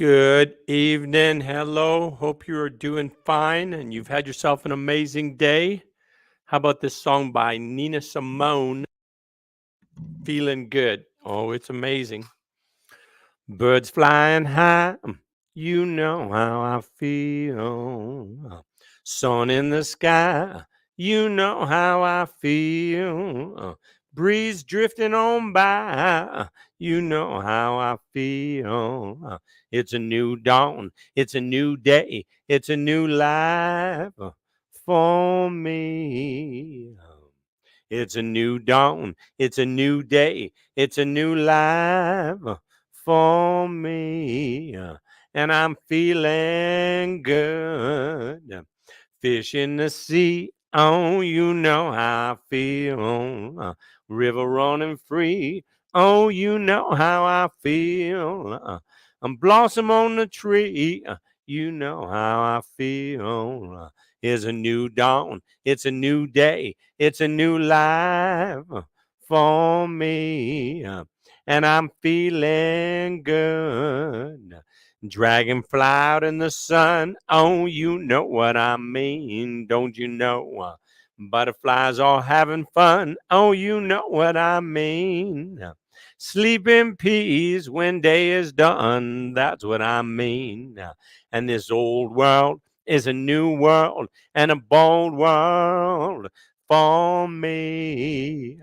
Good evening. Hello. Hope you are doing fine and you've had yourself an amazing day. How about this song by Nina Simone, Feeling Good? Oh, it's amazing. Birds flying high, you know how I feel. Sun in the sky, you know how I feel. Breeze drifting on by, you know how I feel. It's a new dawn, it's a new day, it's a new life for me. It's a new dawn, it's a new day, it's a new life for me, and I'm feeling good. Fish in the sea, oh, you know how I feel. River running free, oh, you know how I feel. I'm blossom on the tree, you know how I feel. It's a new dawn, it's a new day, it's a new life for me, and I'm feeling good. Dragonfly out in the sun, oh, you know what I mean, don't you know? Butterflies all having fun, oh, you know what I mean. Sleep in peace when day is done, that's what I mean. And this old world is a new world and a bold world for me.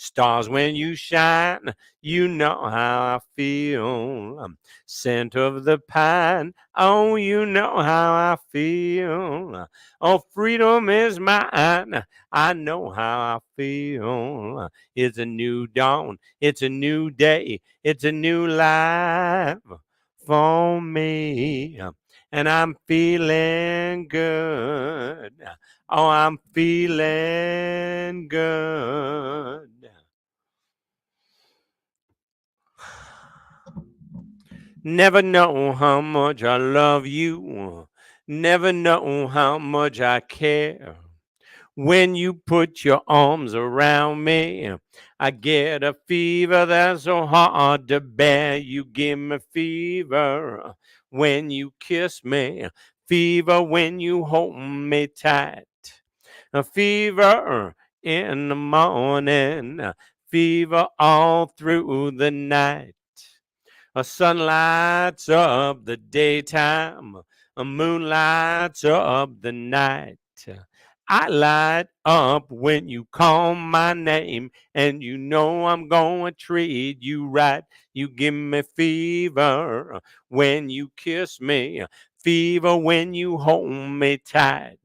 Stars when you shine, you know how I feel. Scent of the pine, oh, you know how I feel. Oh, freedom is mine, I know how I feel. It's a new dawn, it's a new day, it's a new life for me, and I'm feeling good. Oh, I'm feeling good. Never know how much I love you. Never know how much I care. When you put your arms around me, I get a fever that's so hard to bear. You give me fever when you kiss me, fever when you hold me tight, a fever in the morning, fever all through the night. A sun lights up the daytime, a moon lights up the night. I light up when you call my name, and you know I'm gonna treat you right. You give me fever when you kiss me, fever when you hold me tight,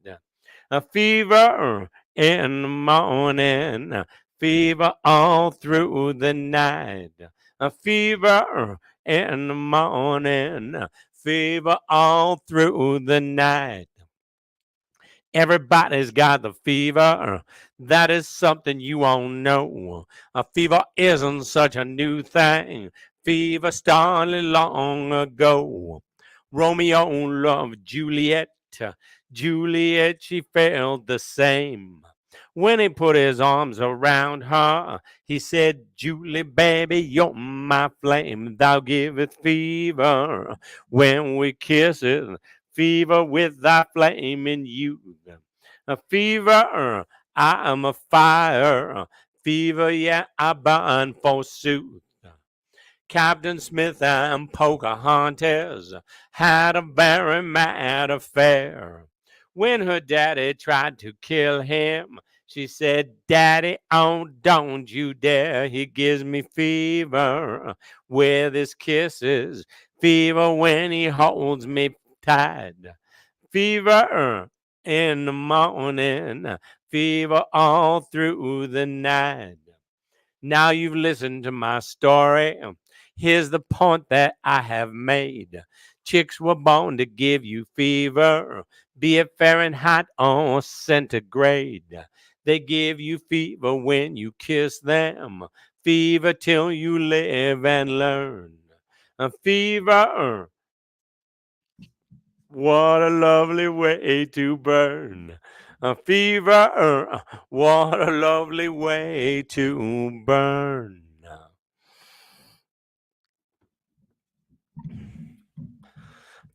a fever in the morning, fever all through the night, a fever in the morning, fever all through the night. Everybody's got the fever. That is something you all know. A fever isn't such a new thing. Fever started long ago. Romeo loved Juliet. Juliet, she felt the same. When he put his arms around her, he said, Julie, baby, you're my flame. Thou givest fever when we kiss it, fever with thy flaming youth. A fever, I am a fire. Fever, yeah, I burn forsooth. Captain Smith and Pocahontas had a very mad affair. When her daddy tried to kill him, she said, Daddy, oh, don't you dare. He gives me fever with his kisses, fever when he holds me tight, fever in the morning, fever all through the night. Now you've listened to my story. Here's the point that I have made. Chicks were born to give you fever, be it Fahrenheit or centigrade. They give you fever when you kiss them, fever till you live and learn. A fever, what a lovely way to burn. A fever, what a lovely way to burn.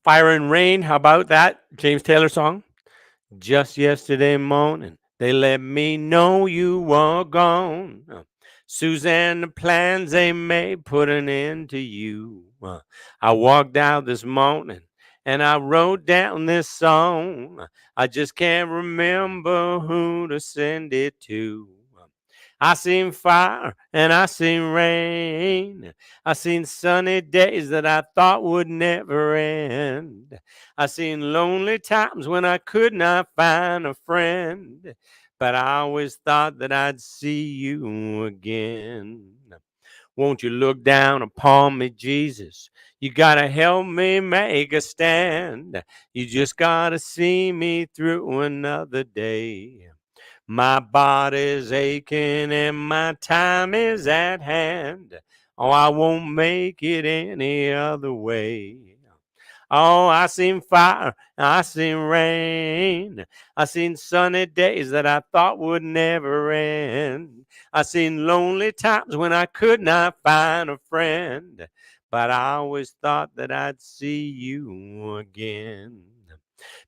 Fire and Rain, how about that? James Taylor song. Just yesterday morning, they let me know you were gone. Suzanne, the plans they made put an end to you. I walked out this morning and I wrote down this song. I just can't remember who to send it to. I seen fire and I seen rain. I seen sunny days that I thought would never end. I seen lonely times when I could not find a friend. But I always thought that I'd see you again. Won't you look down upon me, Jesus? You gotta help me make a stand. You just gotta see me through another day. My body's aching and my time is at hand. Oh, I won't make it any other way. Oh, I seen fire, I seen rain. I seen sunny days that I thought would never end. I seen lonely times when I could not find a friend. But I always thought that I'd see you again.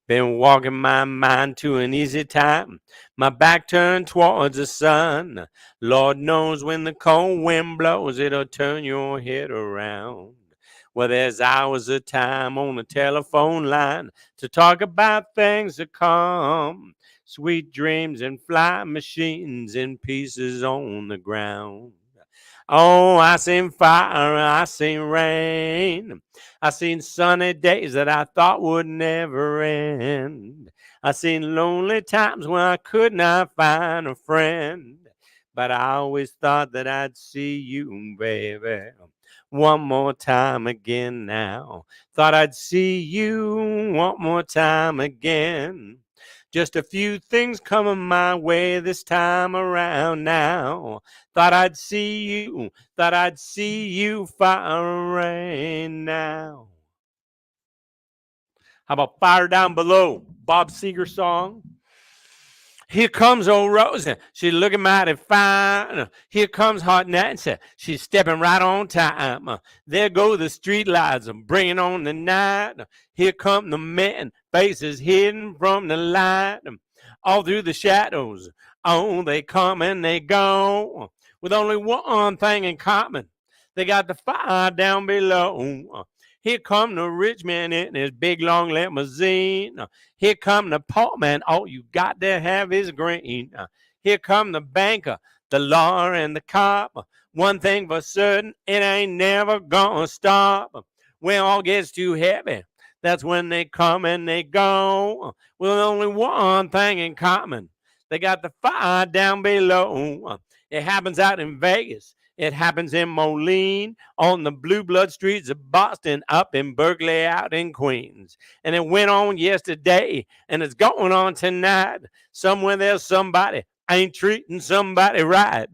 Been walking my mind to an easy time, my back turned towards the sun. Lord knows when the cold wind blows, it'll turn your head around. Well, there's hours of time on the telephone line to talk about things to come. Sweet dreams and flying machines in pieces on the ground. Oh, I seen fire, I seen rain. I seen sunny days that I thought would never end. I seen lonely times when I could not find a friend. But I always thought that I'd see you, baby, one more time again now. Thought I'd see you one more time again. Just a few things coming my way this time around now. Thought I'd see you fire rain now. How about Fire Down Below? Bob Seger song. Here comes old Rosie. She's looking mighty fine. Here comes Hot Nancy. She's stepping right on time. There go the street lights bringing on the night. Here come the men, faces hidden from the light. All through the shadows. Oh, they come and they go. With only one thing in common. They got the fire down below. Here come the rich man in his big long limousine. Here come the poor man. All you got to have is green. Here come the banker, the lawyer, and the cop. One thing for certain, it ain't never gonna stop. When it all gets too heavy, that's when they come and they go. With only one thing in common. They got the fire down below. It happens out in Vegas. It happens in Moline, on the blue blood streets of Boston, up in Berkeley, out in Queens. And it went on yesterday, and it's going on tonight. Somewhere there's somebody ain't treating somebody right.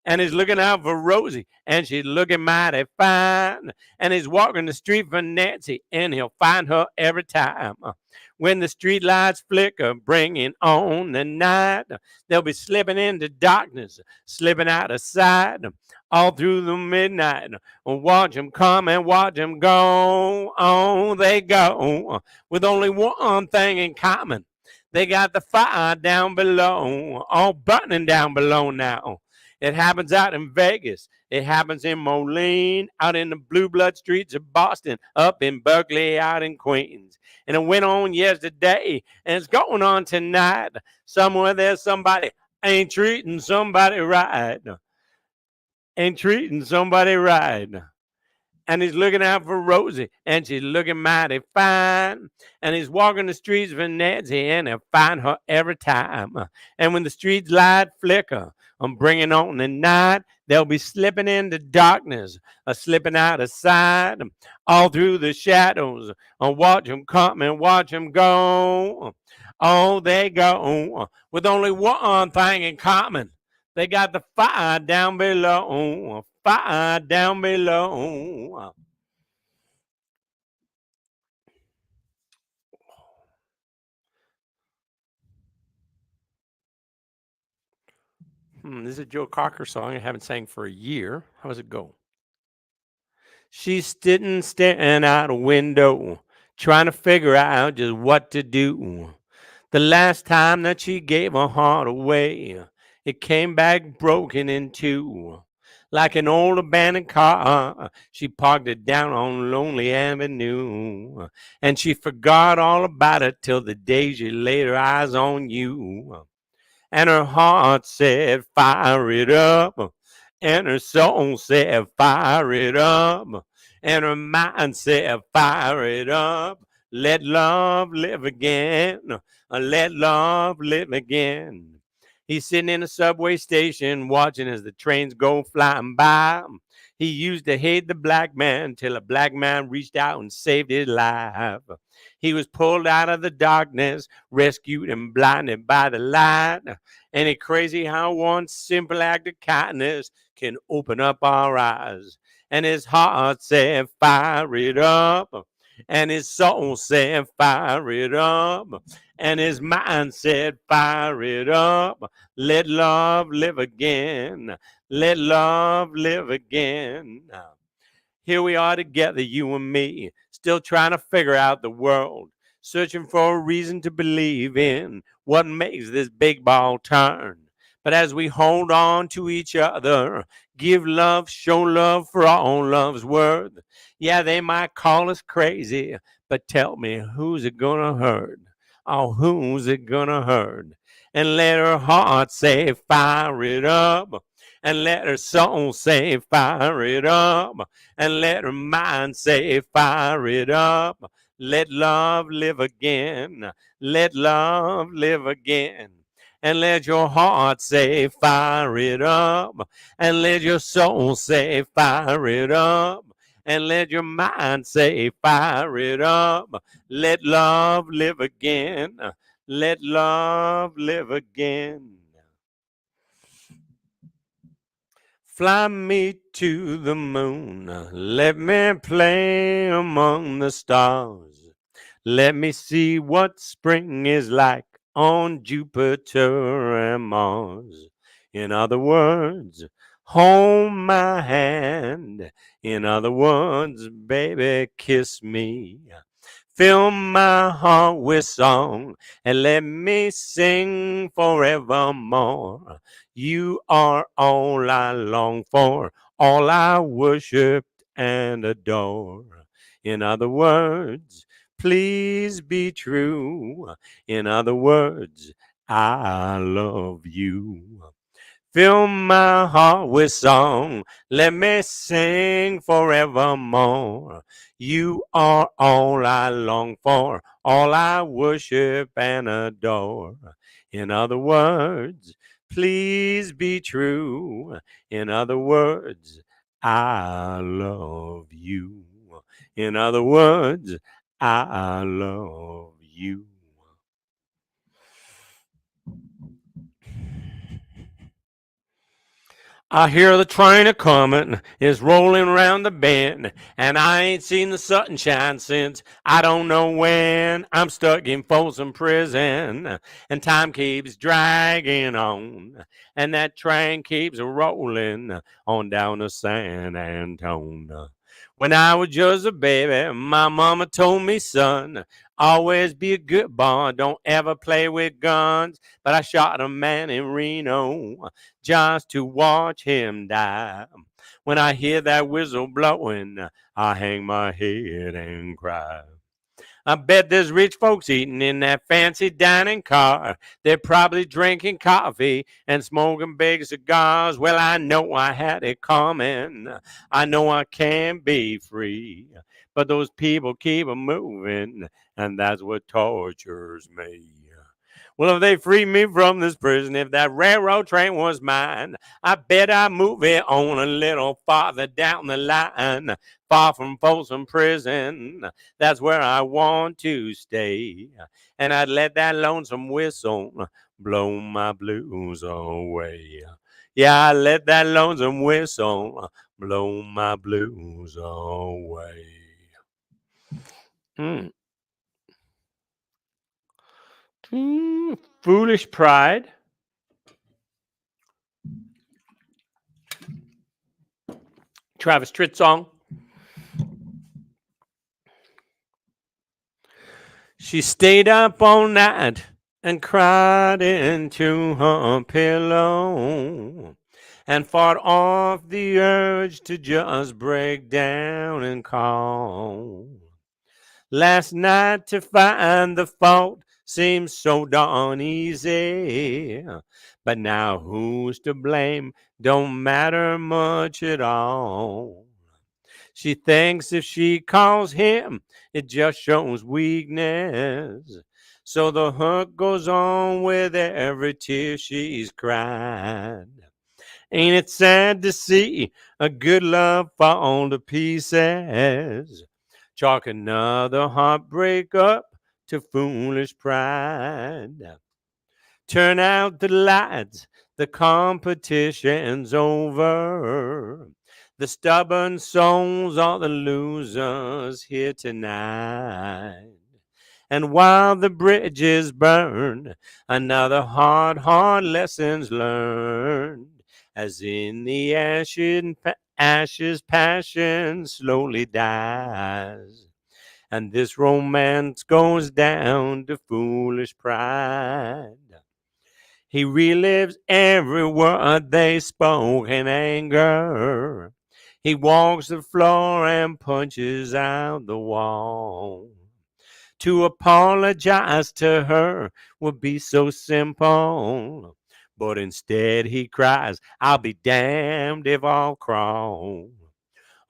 And he's looking out for Rosie, and she's looking mighty fine. And he's walking the street for Nancy, and he'll find her every time. When the street lights flicker, bringing on the night, they'll be slipping into darkness, slipping out of sight, all through the midnight. Watch them come and watch them go. On they go, with only one thing in common. They got the fire down below, all burning down below now. It happens out in Vegas. It happens in Moline, out in the blue blood streets of Boston, up in Berkeley, out in Queens. And it went on yesterday, and it's going on tonight. Somewhere there's somebody ain't treating somebody right. Ain't treating somebody right. And he's looking out for Rosie, and she's looking mighty fine. And he's walking the streets for Nancy, and he'll find her every time. And when the streets light flicker, I'm bringing on the night, they'll be slipping into darkness, slipping out of sight, all through the shadows. Watch them come and watch them go. Oh, they go with only one thing in common. They got the fire down below, fire down below. This is a Joe Cocker song I haven't sang for a year. How does it go? She's sitting staring out a window, trying to figure out just what to do. The last time that she gave her heart away, it came back broken in two. Like an old abandoned car, she parked it down on Lonely Avenue. And she forgot all about it till the day she laid her eyes on you. And her heart said, fire it up. And her soul said, fire it up. And her mind said, fire it up. Let love live again. Let love live again. He's sitting in a subway station watching as the trains go flying by. He used to hate the black man till a black man reached out and saved his life. He was pulled out of the darkness, rescued and blinded by the light. Ain't it crazy how one simple act of kindness can open up our eyes? And his heart said, fire it up. And his soul said, fire it up. And his mind said, fire it up. Let love live again. Let love live again. Here we are together, you and me, still trying to figure out the world, searching for a reason to believe in what makes this big ball turn. But as we hold on to each other, give love, show love for all love's worth. Yeah, they might call us crazy, but tell me, who's it gonna hurt? Oh, who's it gonna hurt? And let her heart say, fire it up. And let her soul say, fire it up. And let her mind say, fire it up. Let love live again. Let love live again. And let your heart say, fire it up. And let your soul say, fire it up. And let your mind say, fire it up. Let love live again. Let love live again. Fly me to the moon. Let me play among the stars. Let me see what spring is like on Jupiter and Mars. In other words, hold my hand. In other words, baby, kiss me. Fill my heart with song and let me sing forevermore. You are all I long for, all I worship and adore. In other words, please be true. In other words, I love you. Fill my heart with song, let me sing forevermore. You are all I long for, all I worship and adore. In other words, please be true. In other words, I love you. In other words, I love you. I hear the train a comin', it's rolling round the bend, and I ain't seen the sunshine since I don't know when. I'm stuck in Folsom Prison, and time keeps dragging on, and that train keeps rolling on down to San Antone. When I was just a baby, my mama told me, son, always be a good boy, don't ever play with guns. But I shot a man in Reno just to watch him die. When I hear that whistle blowing, I hang my head and cry. I bet there's rich folks eating in that fancy dining car. They're probably drinking coffee and smoking big cigars. Well, I know I had it coming. I know I can be free. But those people keep moving, and that's what tortures me. Well, if they free me from this prison, if that railroad train was mine, I bet I'd move it on a little farther down the line, far from Folsom Prison. That's where I want to stay. And I'd let that lonesome whistle blow my blues away. Yeah, I let that lonesome whistle blow my blues away. Mm. Foolish Pride. Travis Tritt song. She stayed up all night and cried into her pillow and fought off the urge to just break down and call. Last night to find the fault seems so darn easy, but now who's to blame don't matter much at all. She thinks if she calls him, it just shows weakness. So the hook goes on with every tear she's cried. Ain't it sad to see a good love fall to pieces? Chalk another heartbreak up to foolish pride. Turn out the lights, the competition's over. The stubborn souls are the losers here tonight. And while the bridges burn, another hard lessons learned. As in the ashes passion slowly dies. And this romance goes down to foolish pride. He relives every word they spoke in anger. He walks the floor and punches out the wall. To apologize to her would be so simple. But instead he cries, I'll be damned if I'll crawl.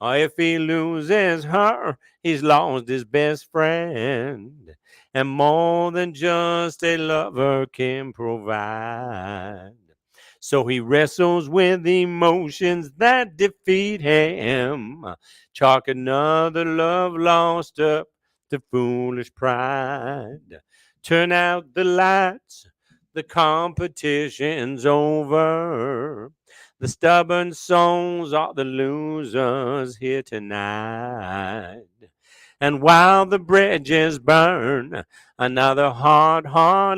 Or if he loses her, he's lost his best friend. And more than just a lover can provide. So he wrestles with emotions that defeat him. Chalk another love lost up to foolish pride. Turn out the lights, the competition's over. The stubborn souls are the losers here tonight. And while the bridges burn, another hard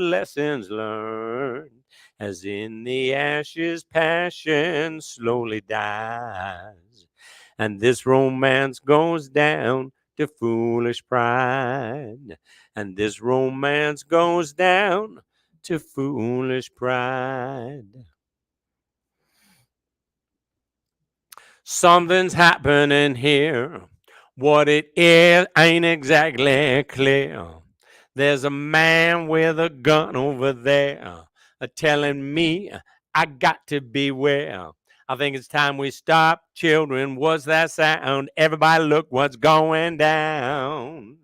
lessons learned. As in the ashes, passion slowly dies. And this romance goes down to foolish pride. And this romance goes down to foolish pride. Something's happening here. What it is ain't exactly clear. There's a man with a gun over there telling me I got to beware. I think it's time we stop. Children, what's that sound? Everybody look what's going down.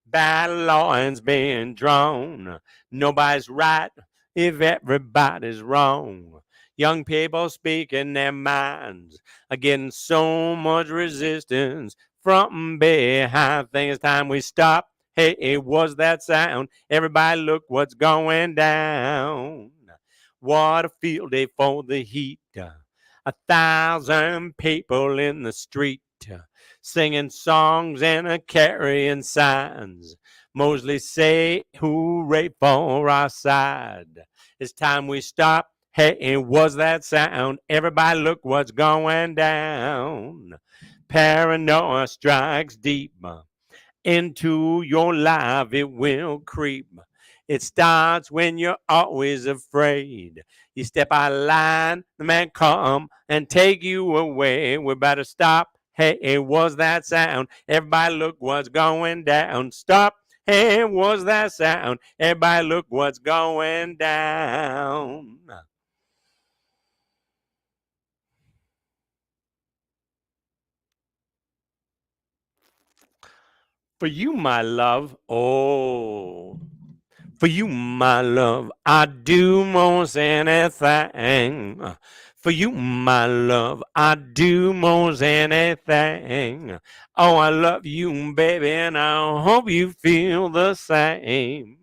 Battle lines being drawn. Nobody's right if everybody's wrong. Young people speaking their minds are getting so much resistance from behind. Think it's time we stop. Hey, what's that sound? Everybody look what's going down. What a field day for the heat. 1,000 people in the street singing songs and carrying signs. Mosley say, hooray for our side. It's time we stop. Hey, what's that sound? Everybody look what's going down. Paranoia strikes deep into your life. It will creep. It starts when you're always afraid. You step out of line, the man come and take you away. We better stop. Hey, what's that sound? Everybody look what's going down. Stop. Hey, what's that sound? Everybody look what's going down. For you, my love. Oh. For you, my love, I'd do most anything. For you, my love, I'd do most anything. Oh, I love you, baby, and I hope you feel the same.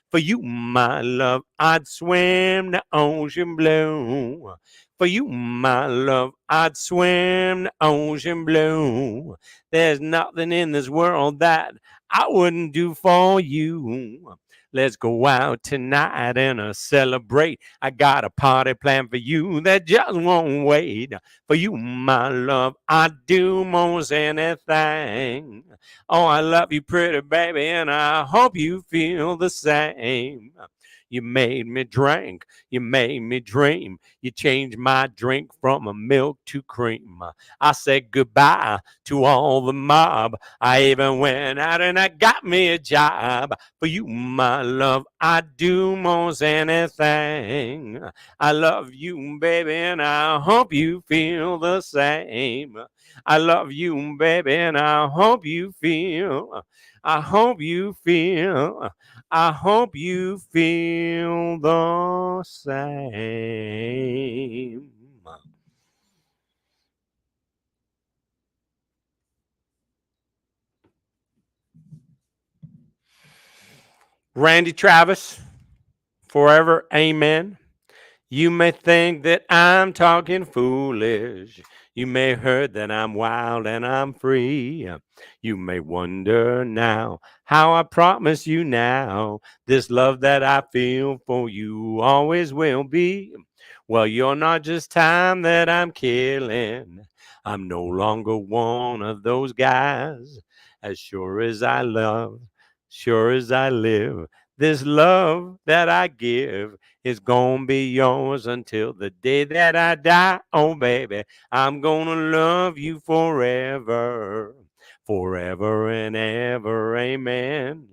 For you, my love, I'd swim the ocean blue. For you, my love, I'd swim the ocean blue. There's nothing in this world that I wouldn't do for you. Let's go out tonight and celebrate. I got a party plan for you that just won't wait. For you, my love, I do most anything. Oh, I love you, pretty baby, and I hope you feel the same. You made me drink, you made me dream. You changed my drink from a milk to cream. I said goodbye to all the mob. I even went out and I got me a job. For you, my love, I do most anything. I love you, baby, and I hope you feel the same. I love you, baby, and I hope you feel. I hope you feel. I hope you feel the same. Randy Travis, forever, amen. You may think that I'm talking foolish. You may heard that I'm wild and I'm free. You may wonder now how I promise you now this love that I feel for you always will be. Well, you're not just time that I'm killing. I'm no longer one of those guys. As sure as I love, sure as I live, this love that I give is gonna be yours until the day that I die. Oh, baby, I'm gonna love you forever, forever and ever. Amen.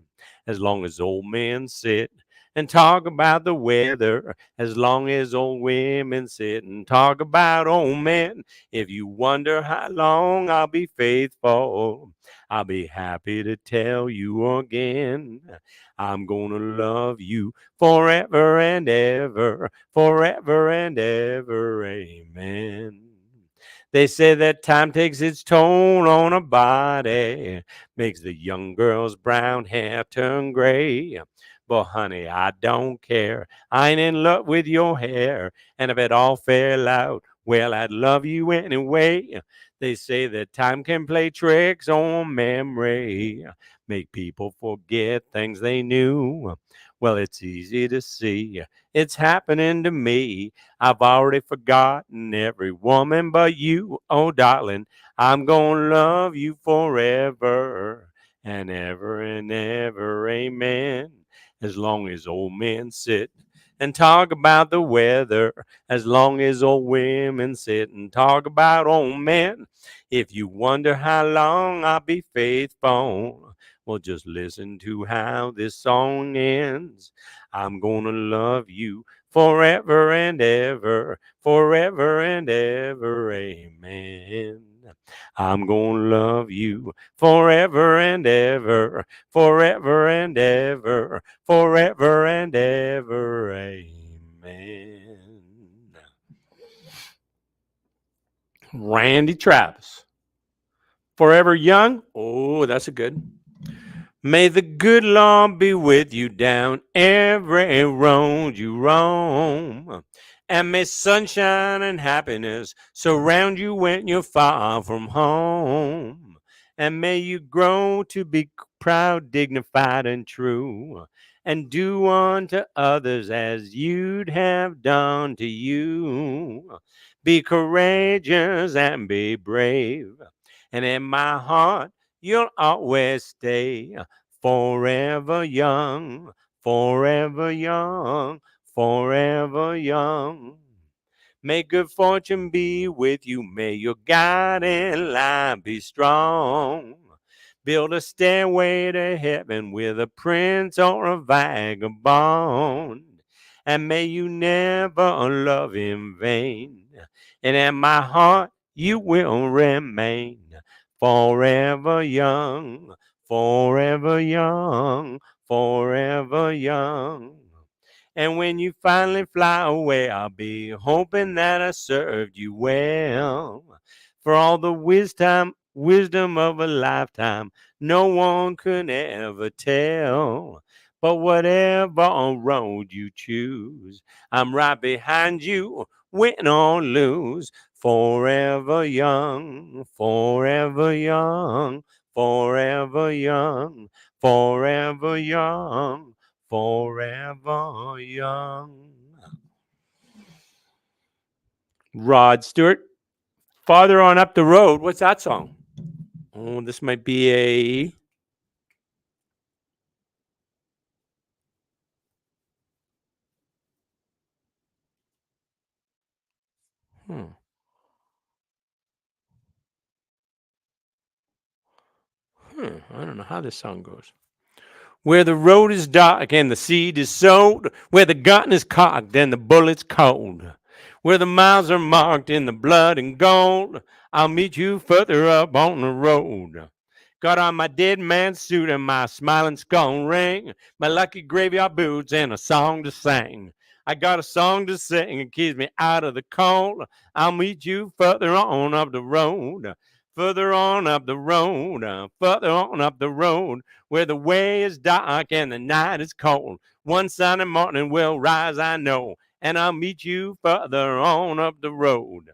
As long as old men sit and talk about the weather, as long as old women sit and talk about old men. If you wonder how long I'll be faithful, I'll be happy to tell you again. I'm gonna love you forever and ever, forever and ever. Amen. They say that time takes its toll on a body, makes the young girl's brown hair turn gray. But honey, I don't care. I ain't in love with your hair. And if it all fell out, well, I'd love you anyway. They say that time can play tricks on memory, make people forget things they knew. Well, it's easy to see. It's happening to me. I've already forgotten every woman but you. Oh, darling, I'm going to love you forever and ever and ever. Amen. As long as old men sit and talk about the weather, as long as old women sit and talk about old men. If you wonder how long I'll be faithful, well, just listen to how this song ends. I'm gonna love you forever and ever, forever and ever. Amen. I'm gonna love you forever and ever, forever and ever, forever and ever. Amen. Randy Travis. Forever Young. Oh, that's a good. May the good Lord be with you down every road you roam. And may sunshine and happiness surround you when you're far from home. And may you grow to be proud, dignified, and true. And do unto others as you'd have done to you. Be courageous and be brave. And in my heart, you'll always stay forever young, forever young, forever young. May good fortune be with you. May your guiding light be strong. Build a stairway to heaven with a prince or a vagabond. And may you never love in vain. And in my heart, you will remain forever young, forever young, forever young. And when you finally fly away, I'll be hoping that I served you well. For all the wisdom of a lifetime, no one could ever tell. But whatever road you choose, I'm right behind you, win or lose. Forever young, forever young, forever young, forever young, forever Rod Stewart. Farther on up the road. What's that song? Oh, this might be a. Hmm, I don't know how this song goes. Where the road is dark and the seed is sowed, where the gun is cocked and the bullet's cold, where the miles are marked in the blood and gold, I'll meet you further up on the road. Got on my dead man suit and my smiling skull ring, my lucky graveyard boots and a song to sing. I got a song to sing, it keeps me out of the cold. I'll meet you further on up the road, further on up the road, further on up the road, where the way is dark and the night is cold. One Sunday morning will rise, I know, and I'll meet you further on up the road.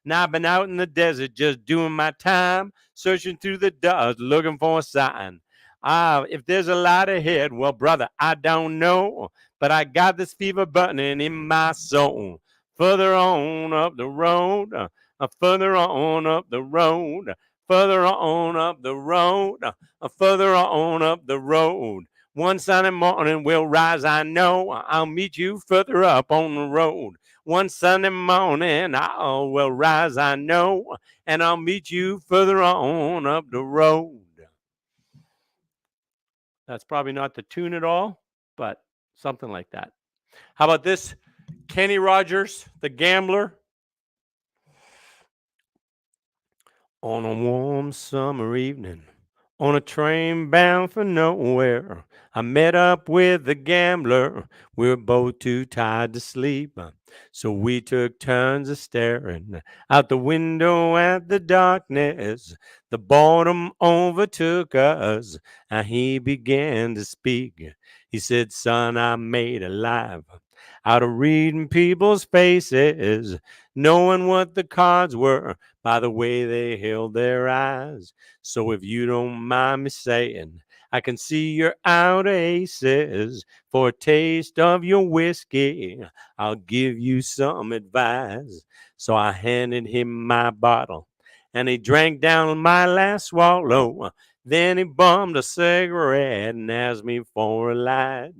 Now I've been out in the desert just doing my time, searching through the dust, looking for a sign. If there's a light ahead, well, brother, I don't know, but I got this fever burning in my soul. Further on up the road, further on up the road, further on up the road, further on up the road. One Sunday morning will rise, I know. I'll meet you further up on the road. One Sunday morning I will rise, I know, and I'll meet you further on up the road. That's probably not the tune at all, but something like that. How about this? Kenny Rogers, the gambler. On a warm summer evening, on a train bound for nowhere, I met up with the gambler. We were both too tired to sleep, so we took turns of staring out the window at the darkness. The boredom overtook us, and he began to speak. He said, "Son, I made a life out of reading people's faces, knowing what the cards were by the way they held their eyes. So if you don't mind me saying, I can see you're out of aces. For a taste of your whiskey, I'll give you some advice." So I handed him my bottle, and he drank down my last swallow. Then he bummed a cigarette and asked me for a light.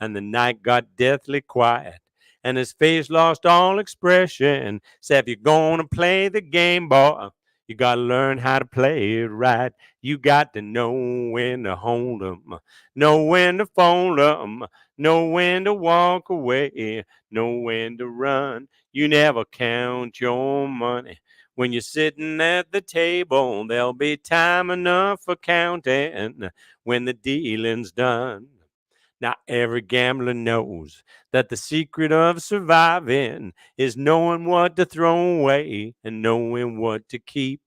And the night got deathly quiet, and his face lost all expression. Said, "If you're gonna play the game, boy, you gotta learn how to play it right. You got to know when to hold 'em, know when to fold 'em, know when to walk away, know when to run. You never count your money. When you're sitting at the table, there'll be time enough for counting when the dealing's done." Now, every gambler knows that the secret of surviving is knowing what to throw away and knowing what to keep.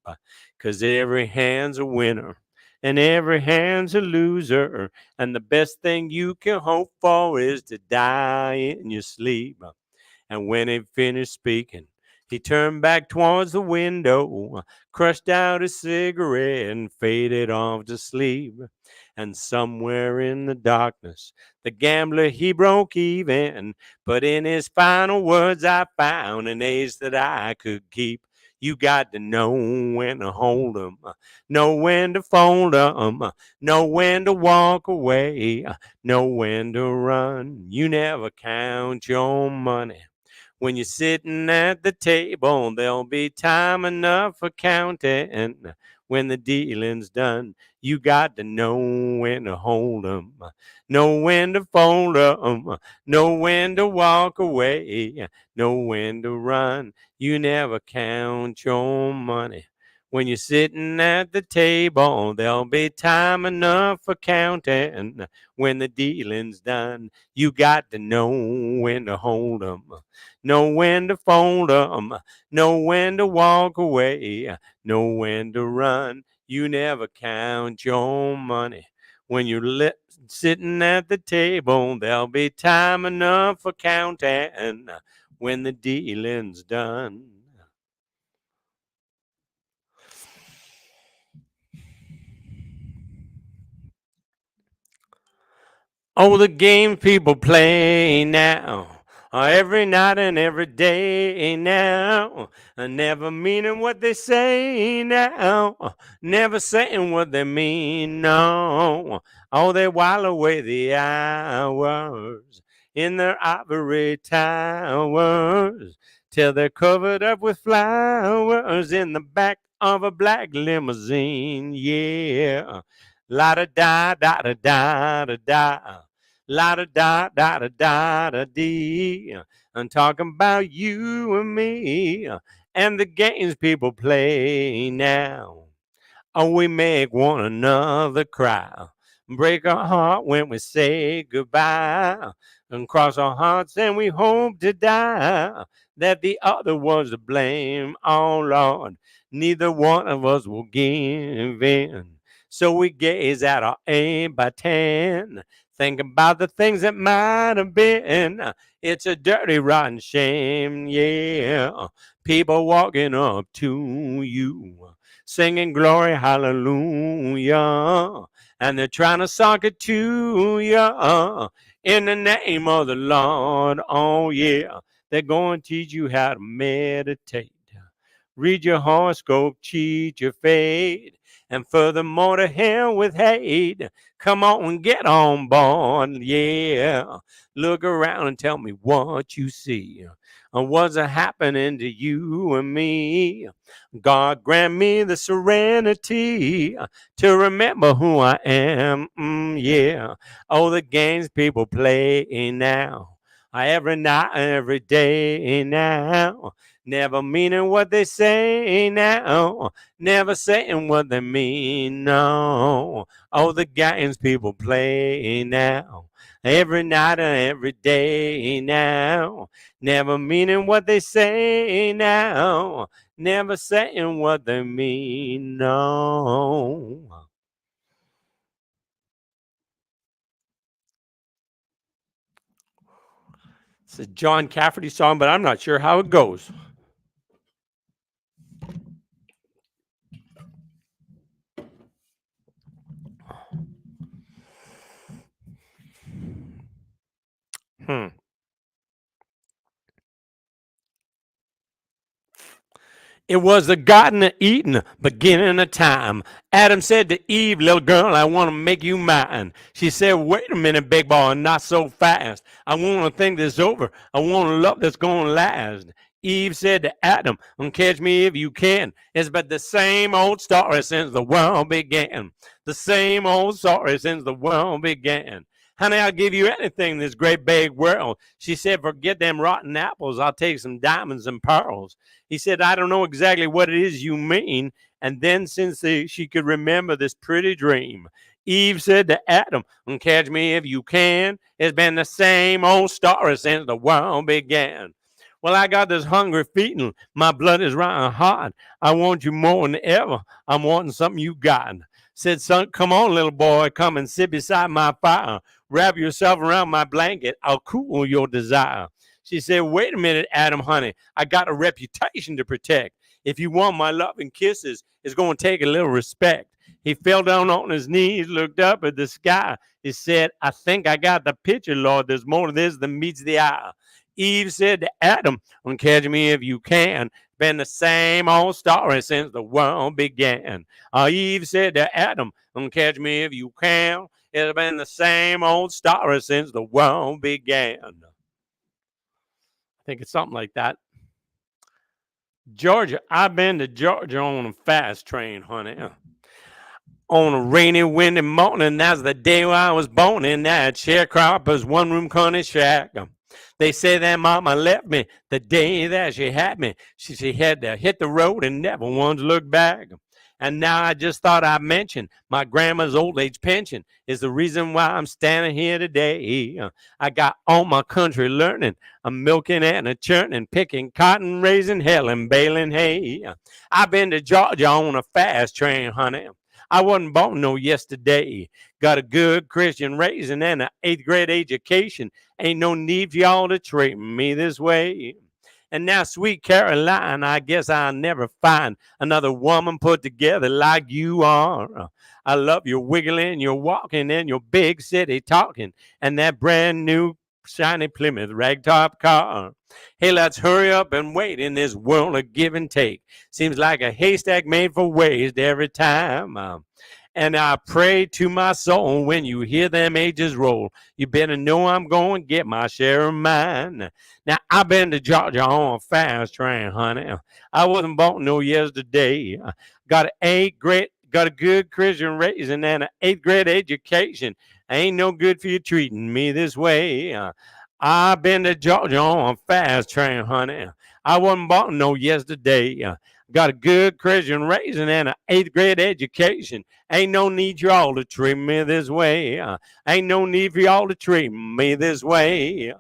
'Cause every hand's a winner and every hand's a loser. And the best thing you can hope for is to die in your sleep. And when he finished speaking, he turned back towards the window, crushed out his cigarette, and faded off to sleep. And somewhere in the darkness, the gambler he broke even. But in his final words, I found an ace that I could keep. You got to know when to hold 'em, know when to fold 'em, know when to walk away, know when to run. You never count your money. When you're sitting at the table, there'll be time enough for counting. When the dealing's done, you got to know when to hold 'em, know when to fold 'em, know when to walk away, know when to run. You never count your money. When you're sitting at the table, there'll be time enough for counting. When the dealing's done, you got to know when to hold 'em, know when to fold 'em, know when to walk away, know when to run. You never count your money. When you're sitting at the table, there'll be time enough for counting when the dealing's done. Oh, the game people play now. Every night and every day now, never meaning what they say now, never saying what they mean, no. Oh, they while away the hours in their ivory towers till they're covered up with flowers in the back of a black limousine, yeah. La da da da da da da da. La da da da da da da dee. I'm talking about you and me and the games people play now. Oh, we make one another cry, break our heart when we say goodbye, and cross our hearts and we hope to die that the other was to blame. Oh, Lord, neither one of us will give in. So we gaze at our 8x10, think about the things that might have been. It's a dirty, rotten shame, yeah. People walking up to you singing glory, hallelujah. And they're trying to sock it to you in the name of the Lord. Oh, yeah. They're going to teach you how to meditate, read your horoscope, cheat your fate, and furthermore to hell with hate. Come on and get on board, yeah. Look around and tell me what you see. What's happening to you and me? God grant me the serenity to remember who I am, yeah. Oh, the games people play now, every night, every day now. Never meaning what they say now, never saying what they mean, no. Oh, the games people play now, every night and every day now, never meaning what they say now, never saying what they mean, no. It's a John Cafferty song, but I'm not sure how it goes. Hmm. It was the Garden of Eden, beginning of time. Adam said to Eve, little girl, I want to make you mine. She said, wait a minute, big boy, not so fast. I want to think this over. I want a love that's going to last. Eve said to Adam, catch me if you can. It's but the same old story since the world began. The same old story since the world began. Honey, I'll give you anything in this great big world. She said, forget them rotten apples. I'll take some diamonds and pearls. He said, I don't know exactly what it is you mean. And then, since she could remember this pretty dream, Eve said to Adam, catch me if you can. It's been the same old story since the world began. Well, I got this hungry feeling. My blood is running hot. I want you more than ever. I'm wanting something you got. Said, son, come on, little boy, come and sit beside my fire. Wrap yourself around my blanket. I'll cool your desire. She said, wait a minute, Adam, honey. I got a reputation to protect. If you want my love and kisses, it's going to take a little respect. He fell down on his knees, looked up at the sky. He said, I think I got the picture, Lord. There's more to this than meets the eye. Eve said to Adam, catch me if you can. Been the same old story since the world began. Eve said to Adam, catch me if you can. It's been the same old story since the world began. I think it's something like that. Georgia, I've been to Georgia on a fast train, honey. On a rainy, windy morning, that's the day I was born in that sharecropper's one-room country shack. They say that mama left me the day that she had me. She had to hit the road and never once look back. And now I just thought I'd mention my grandma's old age pension is the reason why I'm standing here today. I got all my country learning. I'm milking and a churning, picking cotton, raising hell and baling hay. I've been to Georgia on a fast train, honey. I wasn't born no yesterday. Got a good Christian raising and an 8th grade education. Ain't no need for y'all to treat me this way. And now, sweet Caroline, I guess I'll never find another woman put together like you are. I love your wiggling, your walking, and your big city talking, and that brand new shiny Plymouth ragtop car. Hey, let's hurry up and wait in this world of give and take. Seems like a haystack made for waste every time. And I pray to my soul when you hear them ages roll. You better know I'm going to get my share of mine. Now, I've been to Georgia on a fast train, honey. I wasn't bought no yesterday. Got got a good Christian raising and an 8th grade education. Ain't no good for you treating me this way. I've been to Georgia on a fast train, honey. I wasn't bought no yesterday. Got a good Christian raising and an 8th grade education. Ain't no need for y'all to treat me this way. Ain't no need for y'all to treat me this way.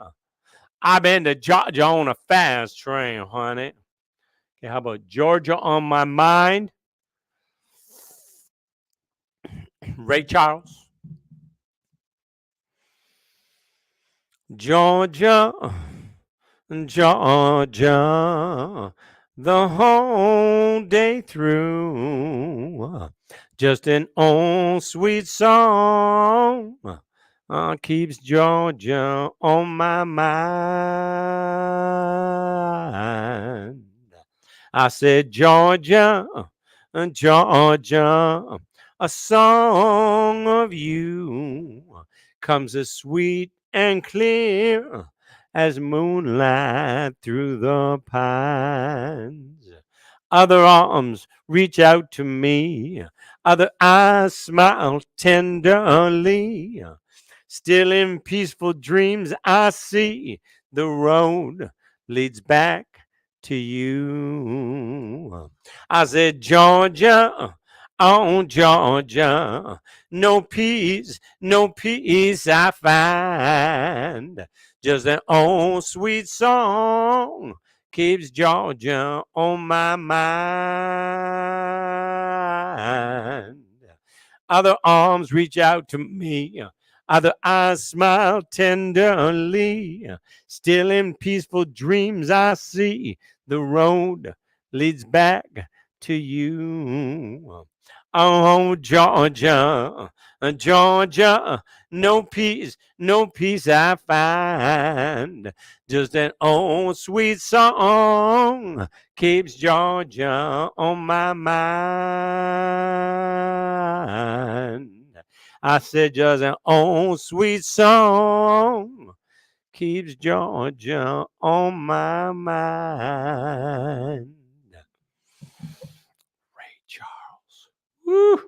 I've been to Georgia on a fast train, honey. Okay, how about Georgia on my mind? Ray Charles. Georgia, Georgia, the whole day through. Just an old sweet song keeps Georgia on my mind. I said, Georgia, Georgia, a song of you comes as sweet and clear as moonlight through the pines. Other arms reach out to me, other eyes smile tenderly. Still in peaceful dreams I see the road leads back to you. I said, Georgia, oh Georgia, no peace I find. Just an old sweet song keeps Georgia on my mind. Other arms reach out to me, other eyes smile tenderly. Still in peaceful dreams I see the road leads back to you. Oh, Georgia, Georgia, no peace I find. Just an old sweet song keeps Georgia on my mind. I said just an old sweet song keeps Georgia on my mind. Ray Charles. Woo.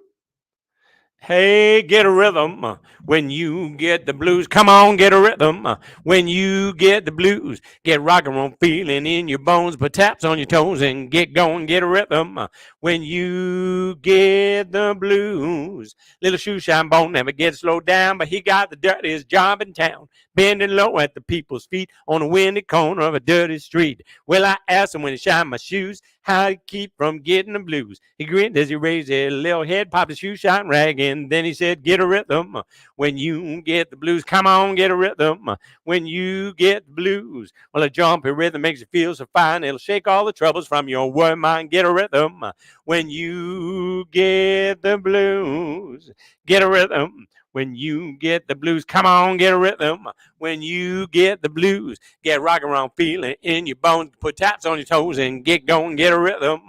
Hey, get a rhythm when you get the blues. Come on, get a rhythm when you get the blues. Get rock and roll feeling in your bones. Put taps on your toes and get going. Get a rhythm when you get the blues. Little shoe shine bone never gets slowed down, but he got the dirtiest job in town. Bending low at the people's feet on a windy corner of a dirty street. Well, I asked him when he shined my shoes how to keep from getting the blues. He grinned as he raised his little head, popped his shoe shine rag, and then he said, get a rhythm when you get the blues. Come on, get a rhythm when you get the blues. Well, a jumpy rhythm makes you feel so fine. It'll shake all the troubles from your worried mind. Get a rhythm when you get the blues. Get a rhythm when you get the blues. Come on, get a rhythm when you get the blues. Get rock and roll feeling in your bones. Put taps on your toes and get going. Get a rhythm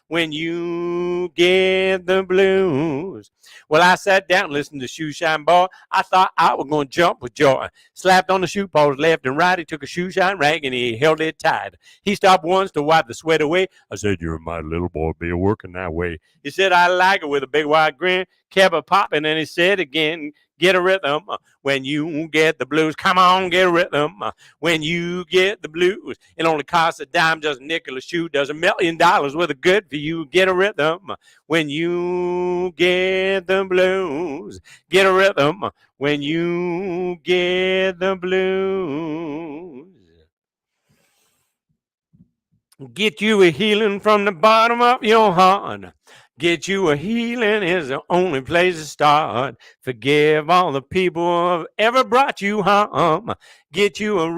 when you get the blues. Well, I sat down and listened to Shoe Shine Boy. I thought I was going to jump with joy. Slapped on the shoe poles left and right. He took a shoe shine rag and he held it tight. He stopped once to wipe the sweat away. I said, you're a mighty little boy, be working that way. He said, I like it with a big wide grin. Kept a popping and he said again, get a rhythm when you get the blues. Come on, get a rhythm when you get the blues. It only costs a dime, just a nickel a shoe. Does $1 million worth of good for you. Get a rhythm when you get the blues. Get a rhythm when you get the blues. Get you a healing from the bottom of your heart. Get you a healing is the only place to start. Forgive all the people who have ever brought you harm. Get you a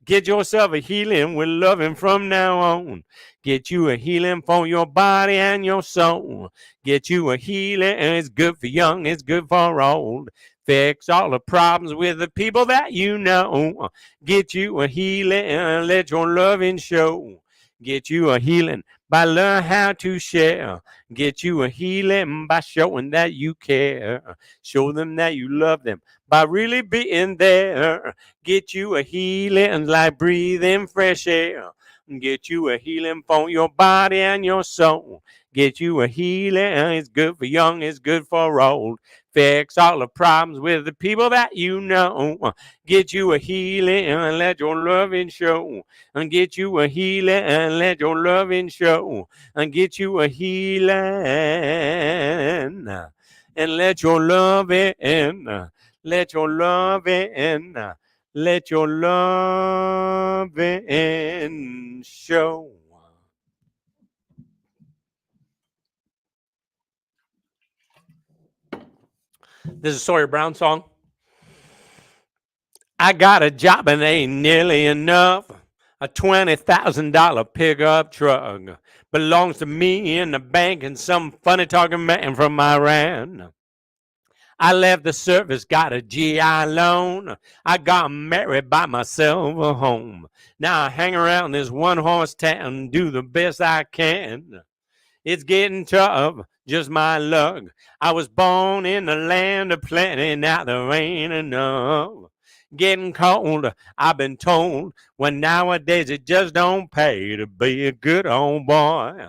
Get yourself a healing with loving from now on. Get you a healing for your body and your soul. Get you a healing, and it's good for young, it's good for old. Fix all the problems with the people that you know. Get you a healing and let your loving show. Get you a healing by learn how to share. Get you a healing by showing that you care. Show them that you love them by really being there. Get you a healing like breathing fresh air. Get you a healing for your body and your soul. Get you a healing, it's good for young, it's good for old. Fix all the problems with the people that you know. Get you a healing and let your loving show. And get you a healing and let your loving show. And get you a healing and let your loving, let your loving, let your loving show. This is a Sawyer Brown song. I got a job and ain't nearly enough. A $20,000 pickup truck belongs to me in the bank and some funny talking man from Iran. I left the service, got a GI loan. I got married by myself a home. Now I hang around this one horse town and do the best I can. It's getting tough, just my luck. I was born in the land of plenty, now there ain't enough. Getting cold, I've been told, when nowadays it just don't pay to be a good old boy.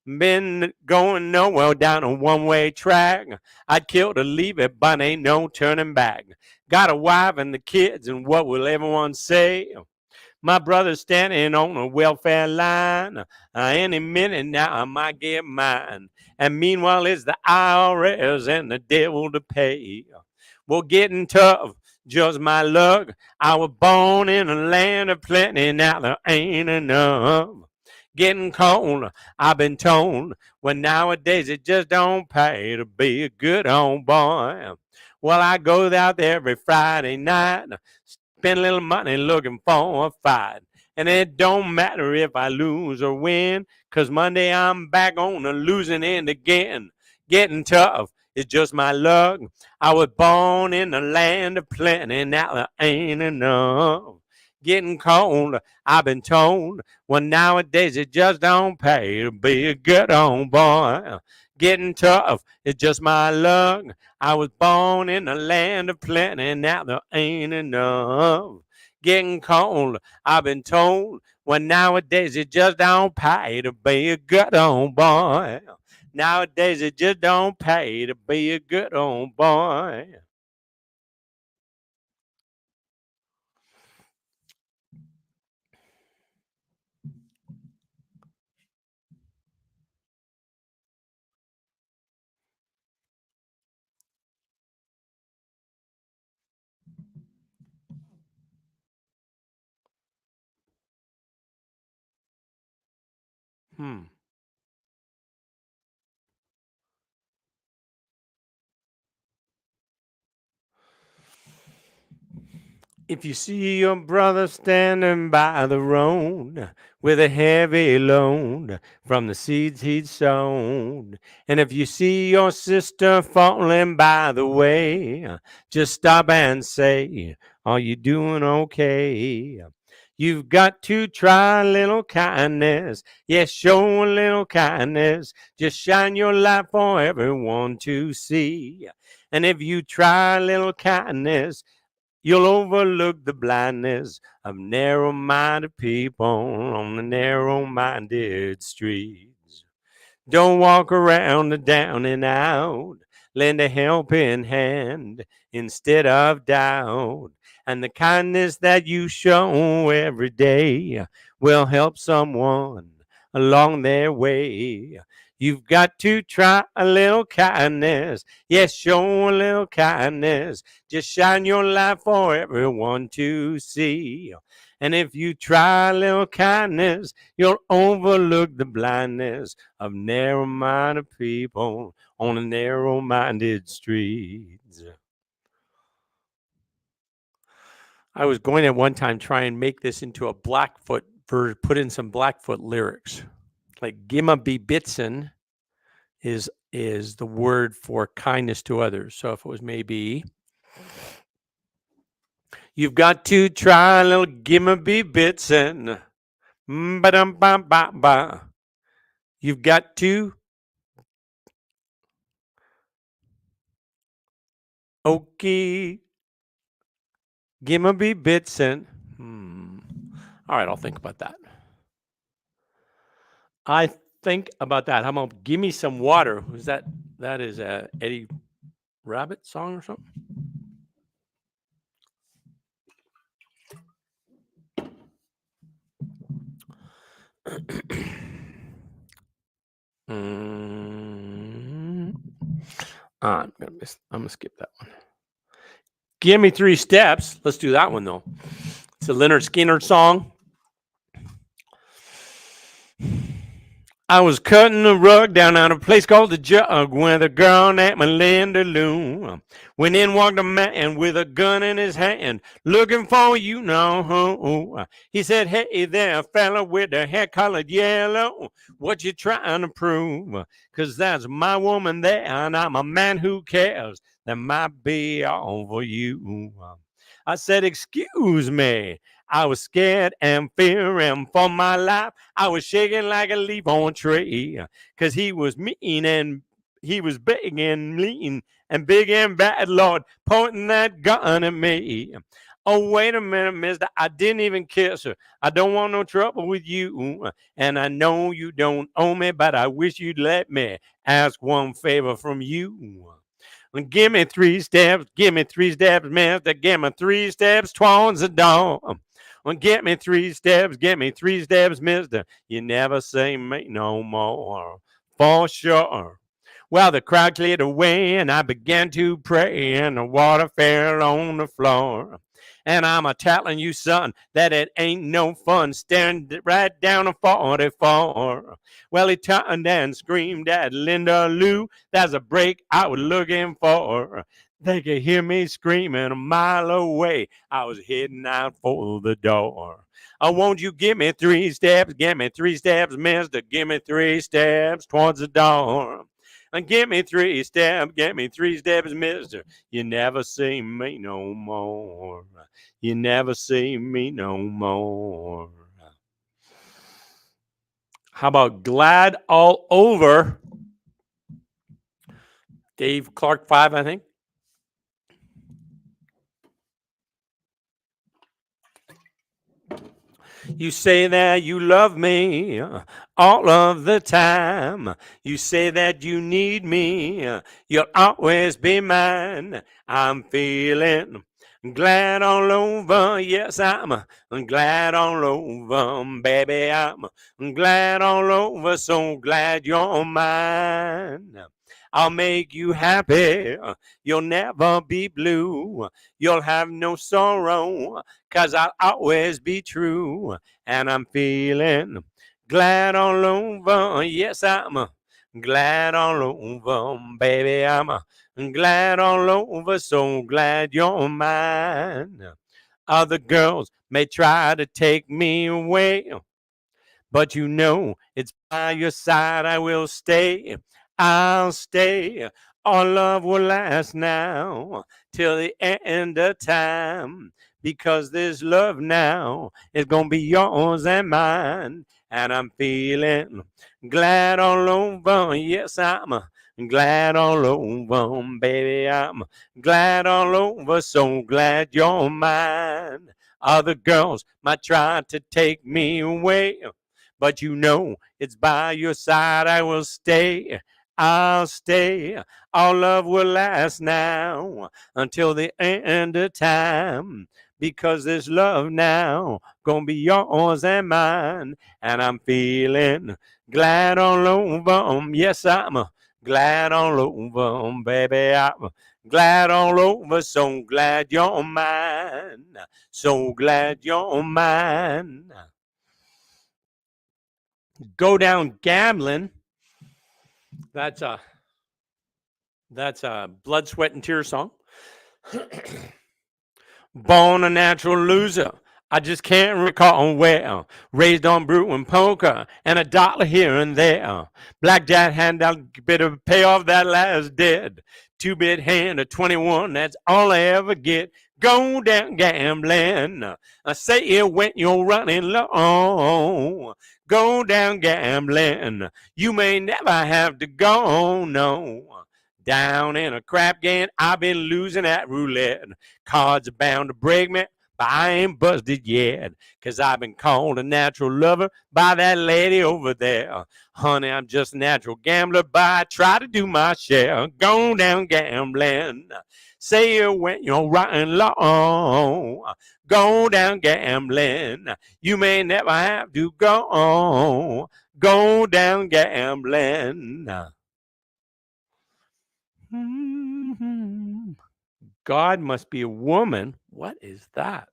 Been going nowhere down a one-way track. I'd kill to leave it, but ain't no turning back. Got a wife and the kids, and what will everyone say? My brother's standing on a welfare line. Any minute now I might get mine. And meanwhile, it's the IRS and the devil to pay. Well, getting tough, just my luck. I was born in a land of plenty, now there ain't enough. Getting cold, I've been told. When nowadays it just don't pay to be a good old boy. Well, I go out there every Friday night, spend a little money looking for a fight. And it don't matter if I lose or win, 'cause Monday I'm back on the losing end again. Getting tough is just my luck. I was born in the land of plenty, now there ain't enough. Getting cold, I've been told. Well, nowadays it just don't pay to be a good old boy. Getting tough is just my luck. I was born in the land of plenty, now there ain't enough. Getting cold, I've been told. Well, nowadays it just don't pay to be a good old boy. Nowadays it just don't pay to be a good old boy. Hmm. If you see your brother standing by the road with a heavy load from the seeds he'd sown, and if you see your sister falling by the way, just stop and say, are you doing okay? You've got to try a little kindness. Yes, show a little kindness. Just shine your light for everyone to see. And if you try a little kindness, you'll overlook the blindness of narrow-minded people on the narrow-minded streets. Don't walk around the down and out. Lend a helping hand instead of doubt. And the kindness that you show every day will help someone along their way. You've got to try a little kindness. Yes, show a little kindness. Just shine your light for everyone to see. And if you try a little kindness, you'll overlook the blindness of narrow-minded people on the narrow-minded streets. I was going at one time try and make this into a Blackfoot version, put in some Blackfoot lyrics. Like Gimma be Bitsin is the word for kindness to others. So if it was maybe you've got to try a little Gimma be Bitsin. Ba-dum-ba-ba-ba. You've got to okay. Gimma be Bitsin. All right, I'll think about that. I think about that. How about give me some water? Who's that? That is a Eddie Rabbit song or something. I'm gonna skip that one. Give me 3 steps. Let's do that one though. It's a Leonard Skinner song. I was cutting the rug down at a place called the Jug with a girl named Melinda Lou. When in walked a man with a gun in his hand, looking for you know. He said, hey there, fella with the hair colored yellow, what you trying to prove? Cause that's my woman there, and I'm a man who cares. That might be all for you. I said, excuse me. I was scared and fearing for my life. I was shaking like a leaf on a tree. Cause he was mean and he was big and lean and big and bad, Lord, pointing that gun at me. Oh, wait a minute, mister. I didn't even kiss her. I don't want no trouble with you. And I know you don't owe me, but I wish you'd let me ask one favor from you. Give me 3 steps, mister. Give me 3 steps towards the dawn. Get me 3 steps, mister. You never say me no more, for sure. Well, the crowd cleared away, and I began to pray, and the water fell on the floor. And I'm a telling you, son, that it ain't no fun staring right down a 44. Well, he turned and screamed at Linda Lou. That's a break I was looking for. They could hear me screaming a mile away. I was heading out for the door. Oh, won't you give me 3 steps? Give me 3 steps, mister. Give me 3 steps towards the door. And give me 3 steps, mister. You never see me no more. You never see me no more. How about Glad All Over? Dave Clark 5, I think. You say that you love me all of the time. You say that you need me. You'll always be mine. I'm feeling glad all over. Yes, I'm glad all over. Baby, I'm glad all over. So glad you're mine. I'll make you happy. You'll never be blue. You'll have no sorrow, 'cause I'll always be true. And I'm feeling glad all over. Yes, I'm glad all over. Baby, I'm glad all over. So glad you're mine. Other girls may try to take me away, but you know it's by your side I will stay. I'll stay. Our love will last now till the end of time, because this love now is gonna be yours and mine. And I'm feeling glad all over. Yes, I'm glad all over, baby. I'm glad all over. So glad you're mine. Other girls might try to take me away, but you know it's by your side I will stay. I'll stay. Our love will last now until the end of time, because this love now gonna be yours and mine. And I'm feeling glad all over. Yes, I'm glad all over, baby. I'm glad all over. So glad you're mine. So glad you're mine. Go Down Gambling. That's a blood, sweat, and tears song. Born a natural loser. I just can't recall where. Raised on brew and poker and $1 here and there. Blackjack hand out, better pay off that last debt. 2-bit hand of 21, that's all I ever get. Go down gambling. I say it when you're running low. Go down gambling. You may never have to go, no. Down in a crap game, I've been losing at roulette. Cards are bound to break me, but I ain't busted yet. Cause I've been called a natural lover by that lady over there. Honey, I'm just a natural gambler, but I try to do my share. Go down gambling. Say it when you're riding low. Go down gambling. You may never have to go. Go down gambling. God must be a woman. What is that?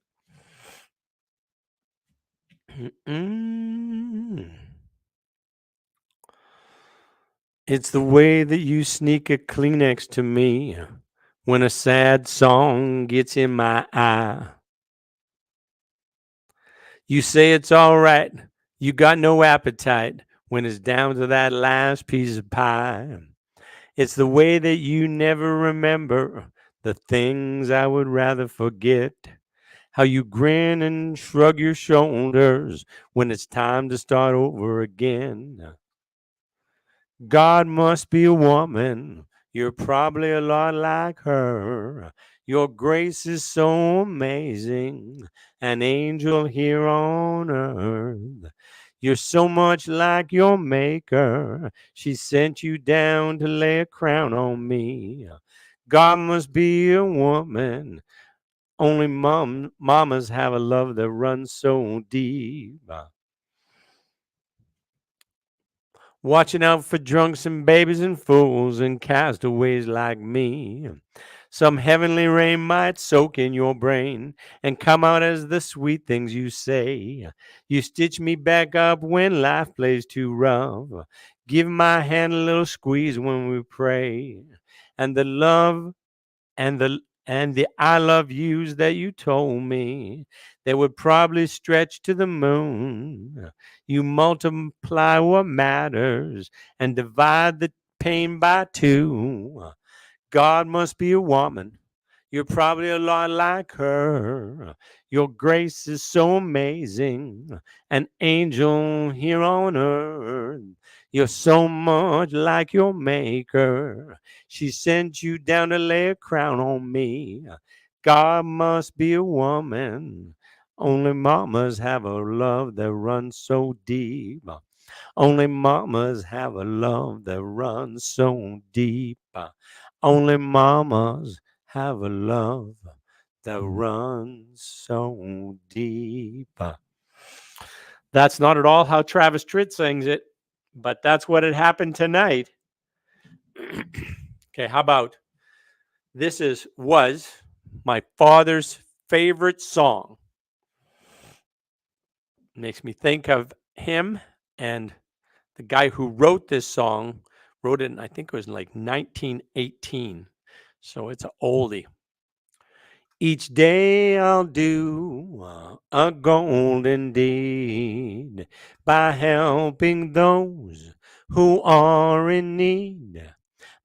It's the way that you sneak a Kleenex to me when a sad song gets in my eye. You say it's all right. You got no appetite when it's down to that last piece of pie. It's the way that you never remember the things I would rather forget. How you grin and shrug your shoulders when it's time to start over again. God must be a woman. You're probably a lot like her. Your grace is so amazing, an angel here on earth. You're so much like your maker. She sent you down to lay a crown on me. God must be a woman. Only mamas have a love that runs so deep. Watching out for drunks and babies and fools and castaways like me. Some heavenly rain might soak in your brain and come out as the sweet things you say. You stitch me back up when life plays too rough. Give my hand a little squeeze when we pray. And the love and the I love yous that you told me, they would probably stretch to the moon. You multiply what matters and divide the pain by 2. God must be a woman. You're probably a lot like her. Your grace is so amazing, an angel here on earth. You're so much like your maker. She sent you down to lay a crown on me. God must be a woman. Only mamas have a love that runs so deep. Only mamas have a love that runs so deep. Only mamas have a love that runs so deep. That's not at all how Travis Tritt sings it, but that's what had happened tonight. Okay, how about this was my father's favorite song. Makes me think of him, and the guy who wrote this song wrote it in, I think it was in like 1918. So it's an oldie. Each day I'll do a golden deed by helping those who are in need.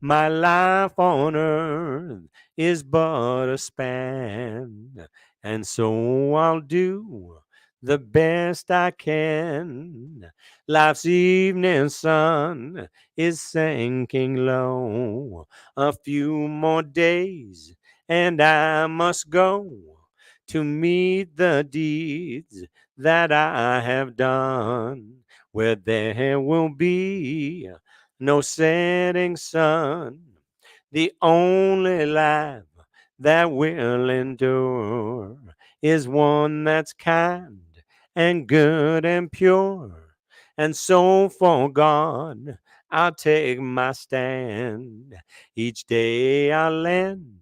My life on earth is but a span, and so I'll do the best I can. Life's evening sun is sinking low. A few more days and I must go to meet the deeds that I have done, where there will be no setting sun. The only life that will endure is one that's kind and good and pure. And so for God, I'll take my stand. Each day I'll lend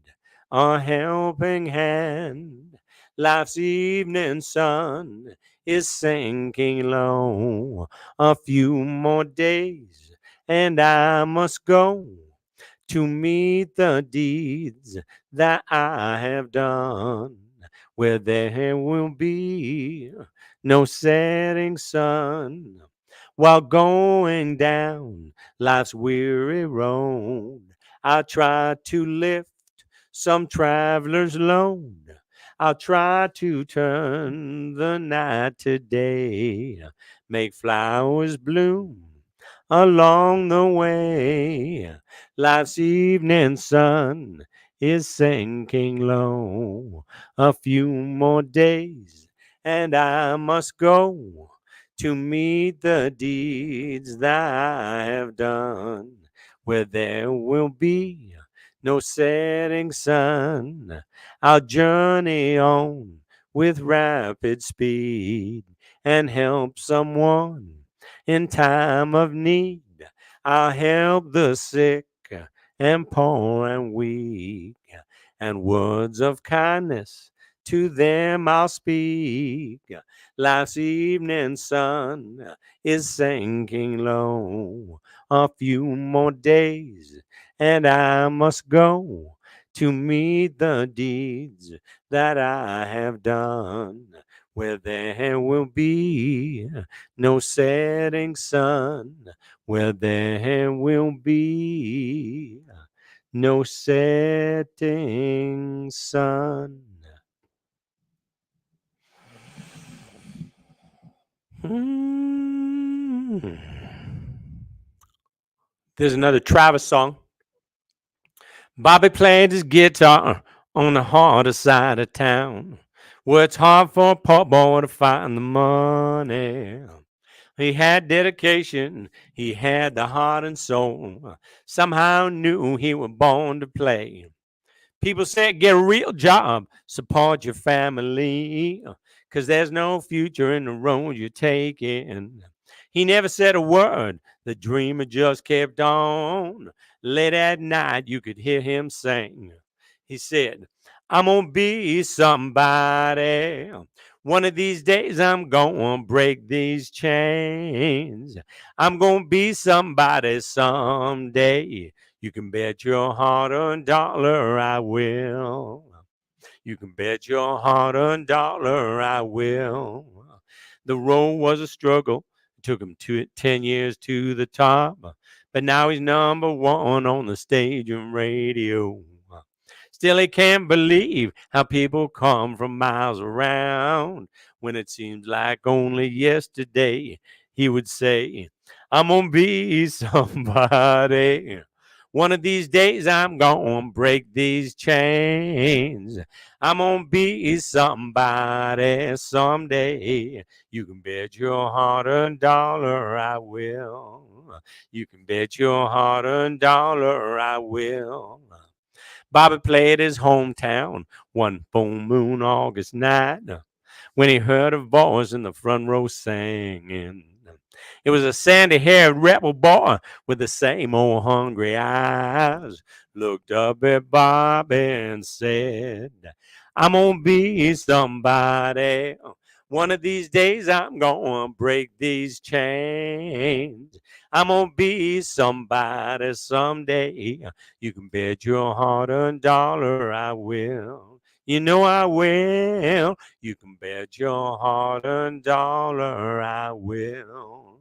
a helping hand. Life's evening sun is sinking low. A few more days and I must go to meet the deeds that I have done, where there will be no setting sun. While going down life's weary road, I try to lift some traveler's load. I'll try to turn the night to day, make flowers bloom along the way. Life's evening sun is sinking low. A few more days, and I must go to meet the deeds that I have done, where there will be no setting sun. I'll journey on with rapid speed and help someone in time of need. I'll help the sick and poor and weak, and words of kindness to them I'll speak. Life's evening sun is sinking low. A few more days, and I must go to meet the deeds that I have done, where there will be no setting sun, where there will be no setting sun. There's another Travis song. Bobby played his guitar on the harder side of town, where it's hard for a poor boy to find the money. He had dedication, he had the heart and soul. Somehow knew he was born to play. People said, get a real job, support your family, because there's no future in the road you're taking. He never said a word. The dreamer just kept on. Late at night, you could hear him sing. He said, I'm going to be somebody. One of these days, I'm going to break these chains. I'm going to be somebody someday. You can bet your heart-earned dollar I will. You can bet your hard-earned dollar I will. The road was a struggle. It took him 10 years to the top. But now he's number one on the stage and radio. Still, he can't believe how people come from miles around. When it seems like only yesterday, he would say, I'm going to be somebody. One of these days, I'm going to break these chains. I'm going to be somebody someday. You can bet your hard-earned dollar I will. You can bet your hard-earned dollar I will. Bobby played his hometown one full moon August night when he heard a voice in the front row singing. It was a sandy-haired rebel boy with the same old hungry eyes. Looked up at Bobby and said, I'm gonna be somebody. One of these days I'm gonna break these chains. I'm gonna be somebody someday. You can bet your hard-earned dollar I will. You know I will. You can bet your hard-earned dollar I will.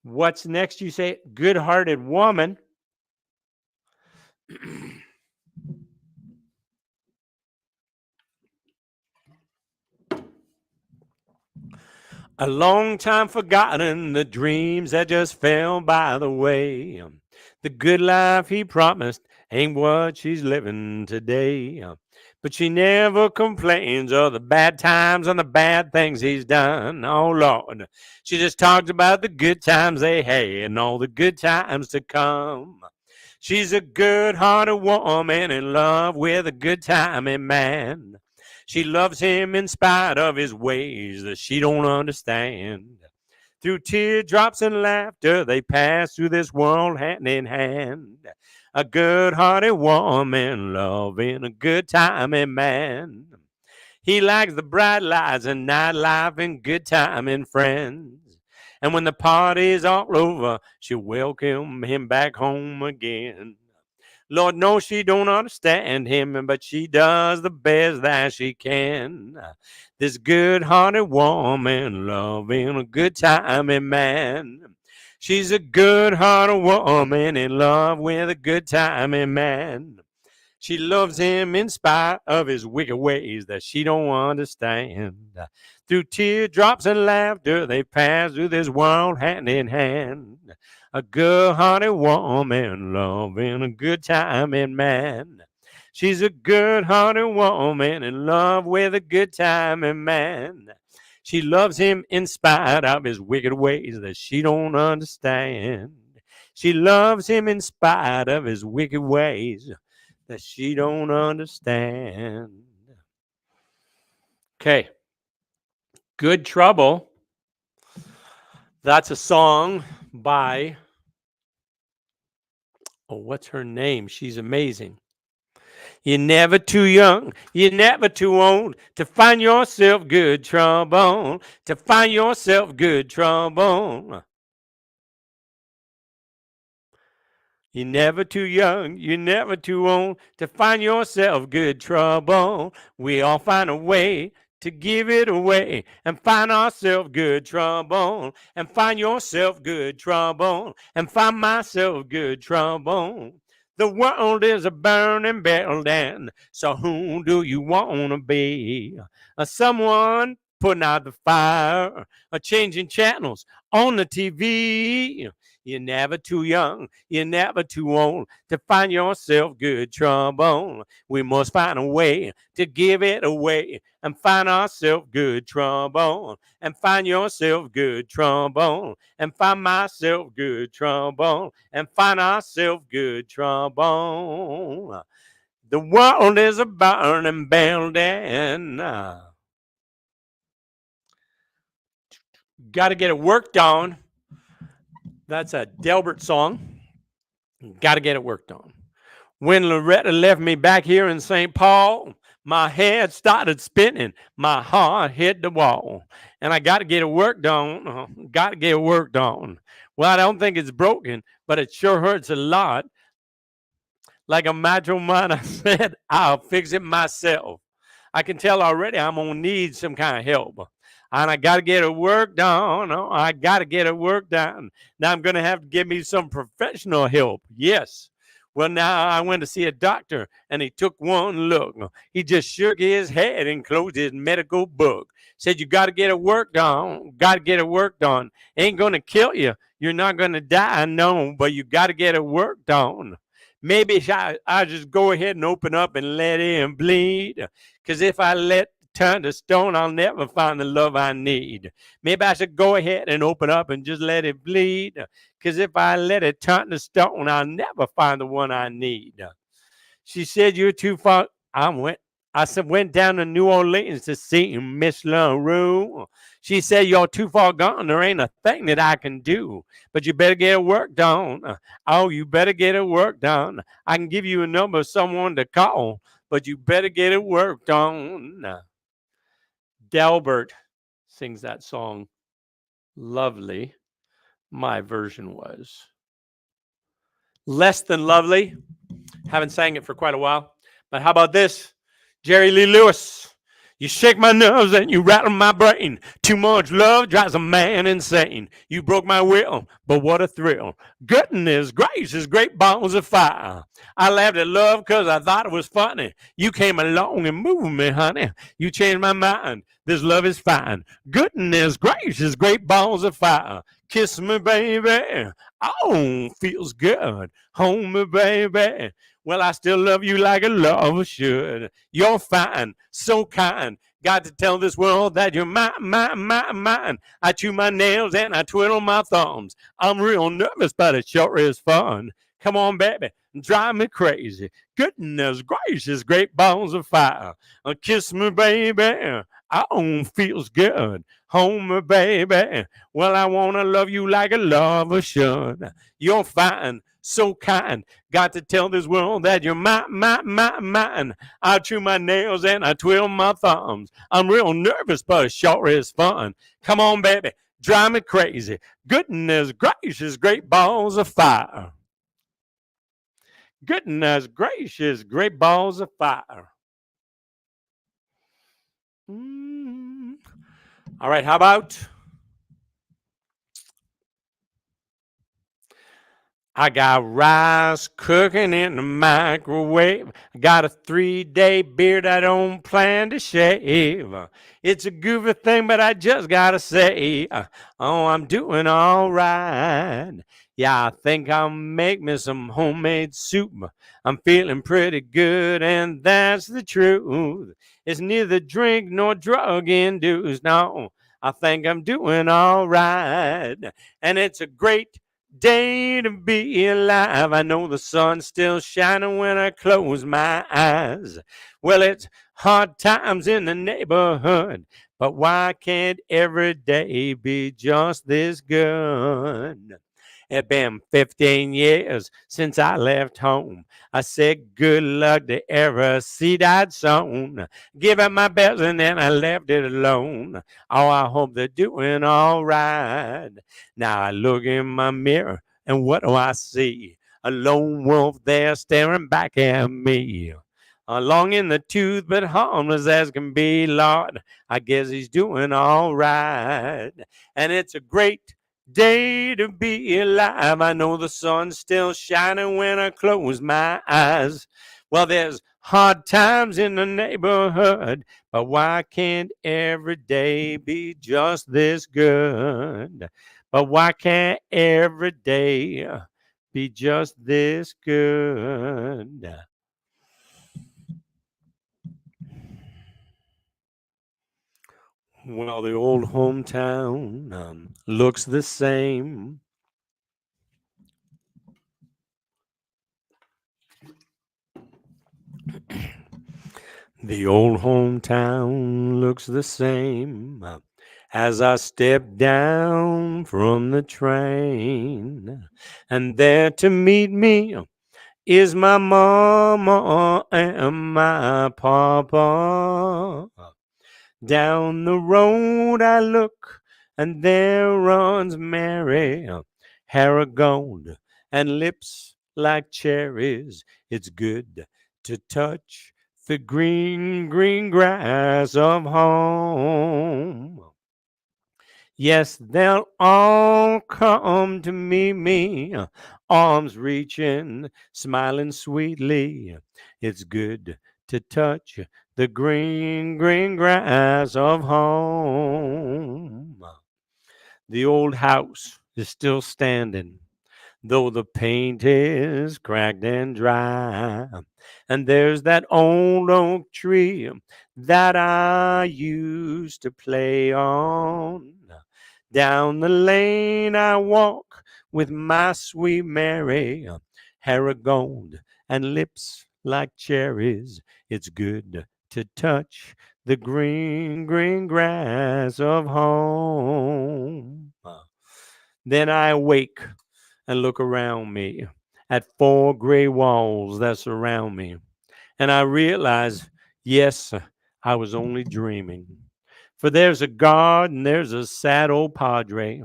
What's next? You say, good-hearted woman. A long time forgotten, the dreams that just fell by the way. The good life he promised ain't what she's living today. But she never complains of the bad times and the bad things he's done. Oh, Lord. She just talks about the good times they had and all the good times to come. She's a good-hearted woman in love with a good-timing man. She loves him in spite of his ways that she don't understand. Through teardrops and laughter, they pass through this world hand in hand. A good-hearted woman loving a good-timing man. He likes the bright lights and nightlife and good-timing friends. And when the party's all over, she'll welcome him back home again. Lord knows she don't understand him, but she does the best that she can. This good-hearted woman loving a good-timing man. She's a good-hearted woman in love with a good-timing man. She loves him in spite of his wicked ways that she don't understand. Through teardrops and laughter, they pass through this world hand in hand. A good-hearted woman loving a good-timing man. She's a good-hearted woman in love with a good-timing man. She loves him in spite of his wicked ways that she don't understand. She loves him in spite of his wicked ways that she don't understand. Okay. Good Trouble. That's a song by, what's her name? She's amazing. You're never too young, you're never too old to find yourself good trouble, to find yourself good trouble. You're never too young, you're never too old to find yourself good trouble. We all find a way to give it away and find ourselves good trouble, and find yourself good trouble, and find myself good trouble. The world is a burning building, so who do you want to be? Someone putting out the fire, changing channels on the TV. You're never too young, you're never too old to find yourself good trouble. We must find a way to give it away and find ourselves good trouble, and find yourself good trouble, and find myself good trouble, and find ourselves good trouble. The world is a burning building. Got to get it worked on. That's a Delbert song. Got to get it worked on. When Loretta left me back here in St. Paul, my head started spinning. My heart hit the wall. And I got to get it worked on. Got to get it worked on. Well, I don't think it's broken, but it sure hurts a lot. Like a macho man, I said, I'll fix it myself. I can tell already I'm going to need some kind of help. And I got to get it worked on. I got to get it worked on. Now I'm going to have to give me some professional help. Yes. Well, now I went to see a doctor, and he took one look. He just shook his head and closed his medical book. Said, you got to get it worked on. Got to get it worked on. Ain't going to kill you. You're not going to die, no, but you got to get it worked on. Maybe I just go ahead and open up and let him bleed. Because if I let turn to stone, I'll never find the love I need. Maybe I should go ahead and open up and just let it bleed. Because if I let it turn to stone, I'll never find the one I need. She said, you're too far. I went down to New Orleans to see Miss LaRue. She said, you're too far gone. There ain't a thing that I can do. But you better get it worked on. Oh, you better get it worked on. I can give you a number of someone to call, but you better get it worked on. Delbert sings that song. Lovely. My version was Less Than Lovely. Haven't sang it for quite a while. But how about this? Jerry Lee Lewis. You shake my nerves and you rattle my brain. Too much love drives a man insane. You broke my will, but what a thrill. Goodness gracious, great balls of fire. I laughed at love because I thought it was funny. You came along and moved me, honey. You changed my mind. This love is fine. Goodness gracious, great balls of fire. Kiss me, baby. Oh, feels good. Hold me, baby. Well, I still love you like a lover should. You're fine, so kind. Got to tell this world that you're mine. I chew my nails and I twiddle my thumbs. I'm real nervous, but it sure is fun. Come on, baby, drive me crazy. Goodness gracious, great balls of fire. Kiss me, baby. Oh, feels good. Hold me, baby. Well, I want to love you like a lover should. You're fine, so kind. Got to tell this world that you're mine. I chew my nails and I twiddle my thumbs. I'm real nervous, but it sure is fun. Come on, baby, drive me crazy. Goodness gracious, great balls of fire. Goodness gracious, great balls of fire. All right, how about I got rice cooking in the microwave. I got a 3-day beard I don't plan to shave. It's a goofy thing, but I just gotta say, oh, I'm doing all right. Yeah, I think I'll make me some homemade soup. I'm feeling pretty good, and that's the truth. It's neither drink nor drug induced. No, I think I'm doing all right. And it's a great day to be alive. I know the sun's still shining when I close my eyes. Well, it's hard times in the neighborhood, but why can't every day be just this good? It's been 15 years since I left home. I said good luck to every seed I'd sown. Give it my best and then I left it alone. Oh, I hope they're doing all right. Now I look in my mirror and what do I see? A lone wolf there staring back at me. Long in the tooth, but harmless as can be, Lord. I guess he's doing all right. And it's a great day to be alive. I know the sun's still shining when I close my eyes. Well, there's hard times in the neighborhood, but why can't every day be just this good? But why can't every day be just this good? Well, the old hometown looks the same. The old hometown looks the same as I step down from the train. And there to meet me is my mama and my papa. Down the road I look, and there runs Mary, hair of gold and lips like cherries. It's good to touch the green, green grass of home. Yes, they'll all come to meet me, arms reaching, smiling sweetly. It's good to touch the green, green grass of home. The old house is still standing, though the paint is cracked and dry. And there's that old oak tree that I used to play on. Down the lane I walk with my sweet Mary, hair of gold and lips like cherries. It's good to touch the green, green grass of home. Then I wake and look around me at 4 gray walls that surround me. And I realize, yes, I was only dreaming. For there's a God and there's a sad old padre.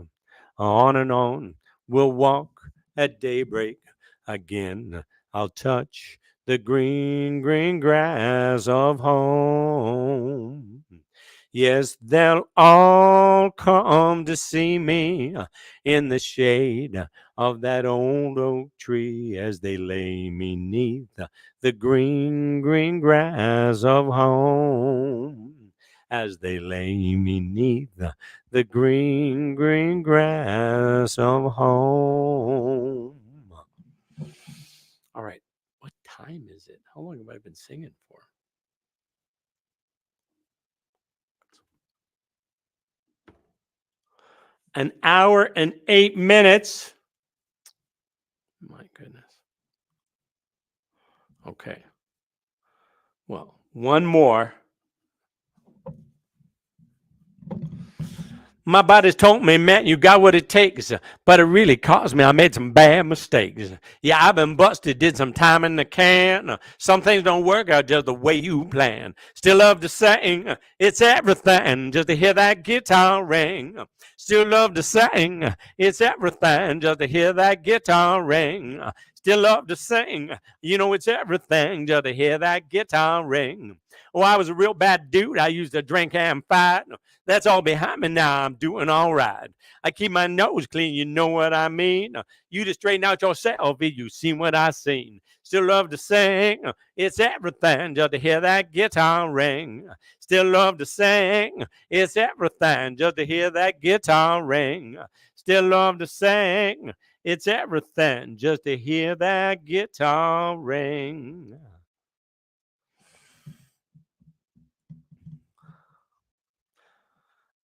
On and on we'll walk at daybreak. Again, I'll touch the green, green grass of home. Yes, they'll all come to see me in the shade of that old oak tree as they lay me neath the green, green grass of home. As they lay me neath the green, green grass of home. All right, what time is it? How long have I been singing for? An hour and 8 minutes. My goodness. Okay. Well, one more. My body's told me, man, you got what it takes, but it really caused me. I made some bad mistakes. Yeah, I've been busted, did some time in the can. Some things don't work out just the way you plan. Still love to sing, it's everything, just to hear that guitar ring. Still love to sing, it's everything, just to hear that guitar ring. Still love to sing. You know it's everything just to hear that guitar ring. Oh, I was a real bad dude. I used to drink and fight. That's all behind me now. I'm doing all right. I keep my nose clean. You know what I mean? You just straighten out yourself if you seen what I seen. Still love to sing. It's everything just to hear that guitar ring. Still love to sing. It's everything just to hear that guitar ring. Still love to sing. It's everything just to hear that guitar ring.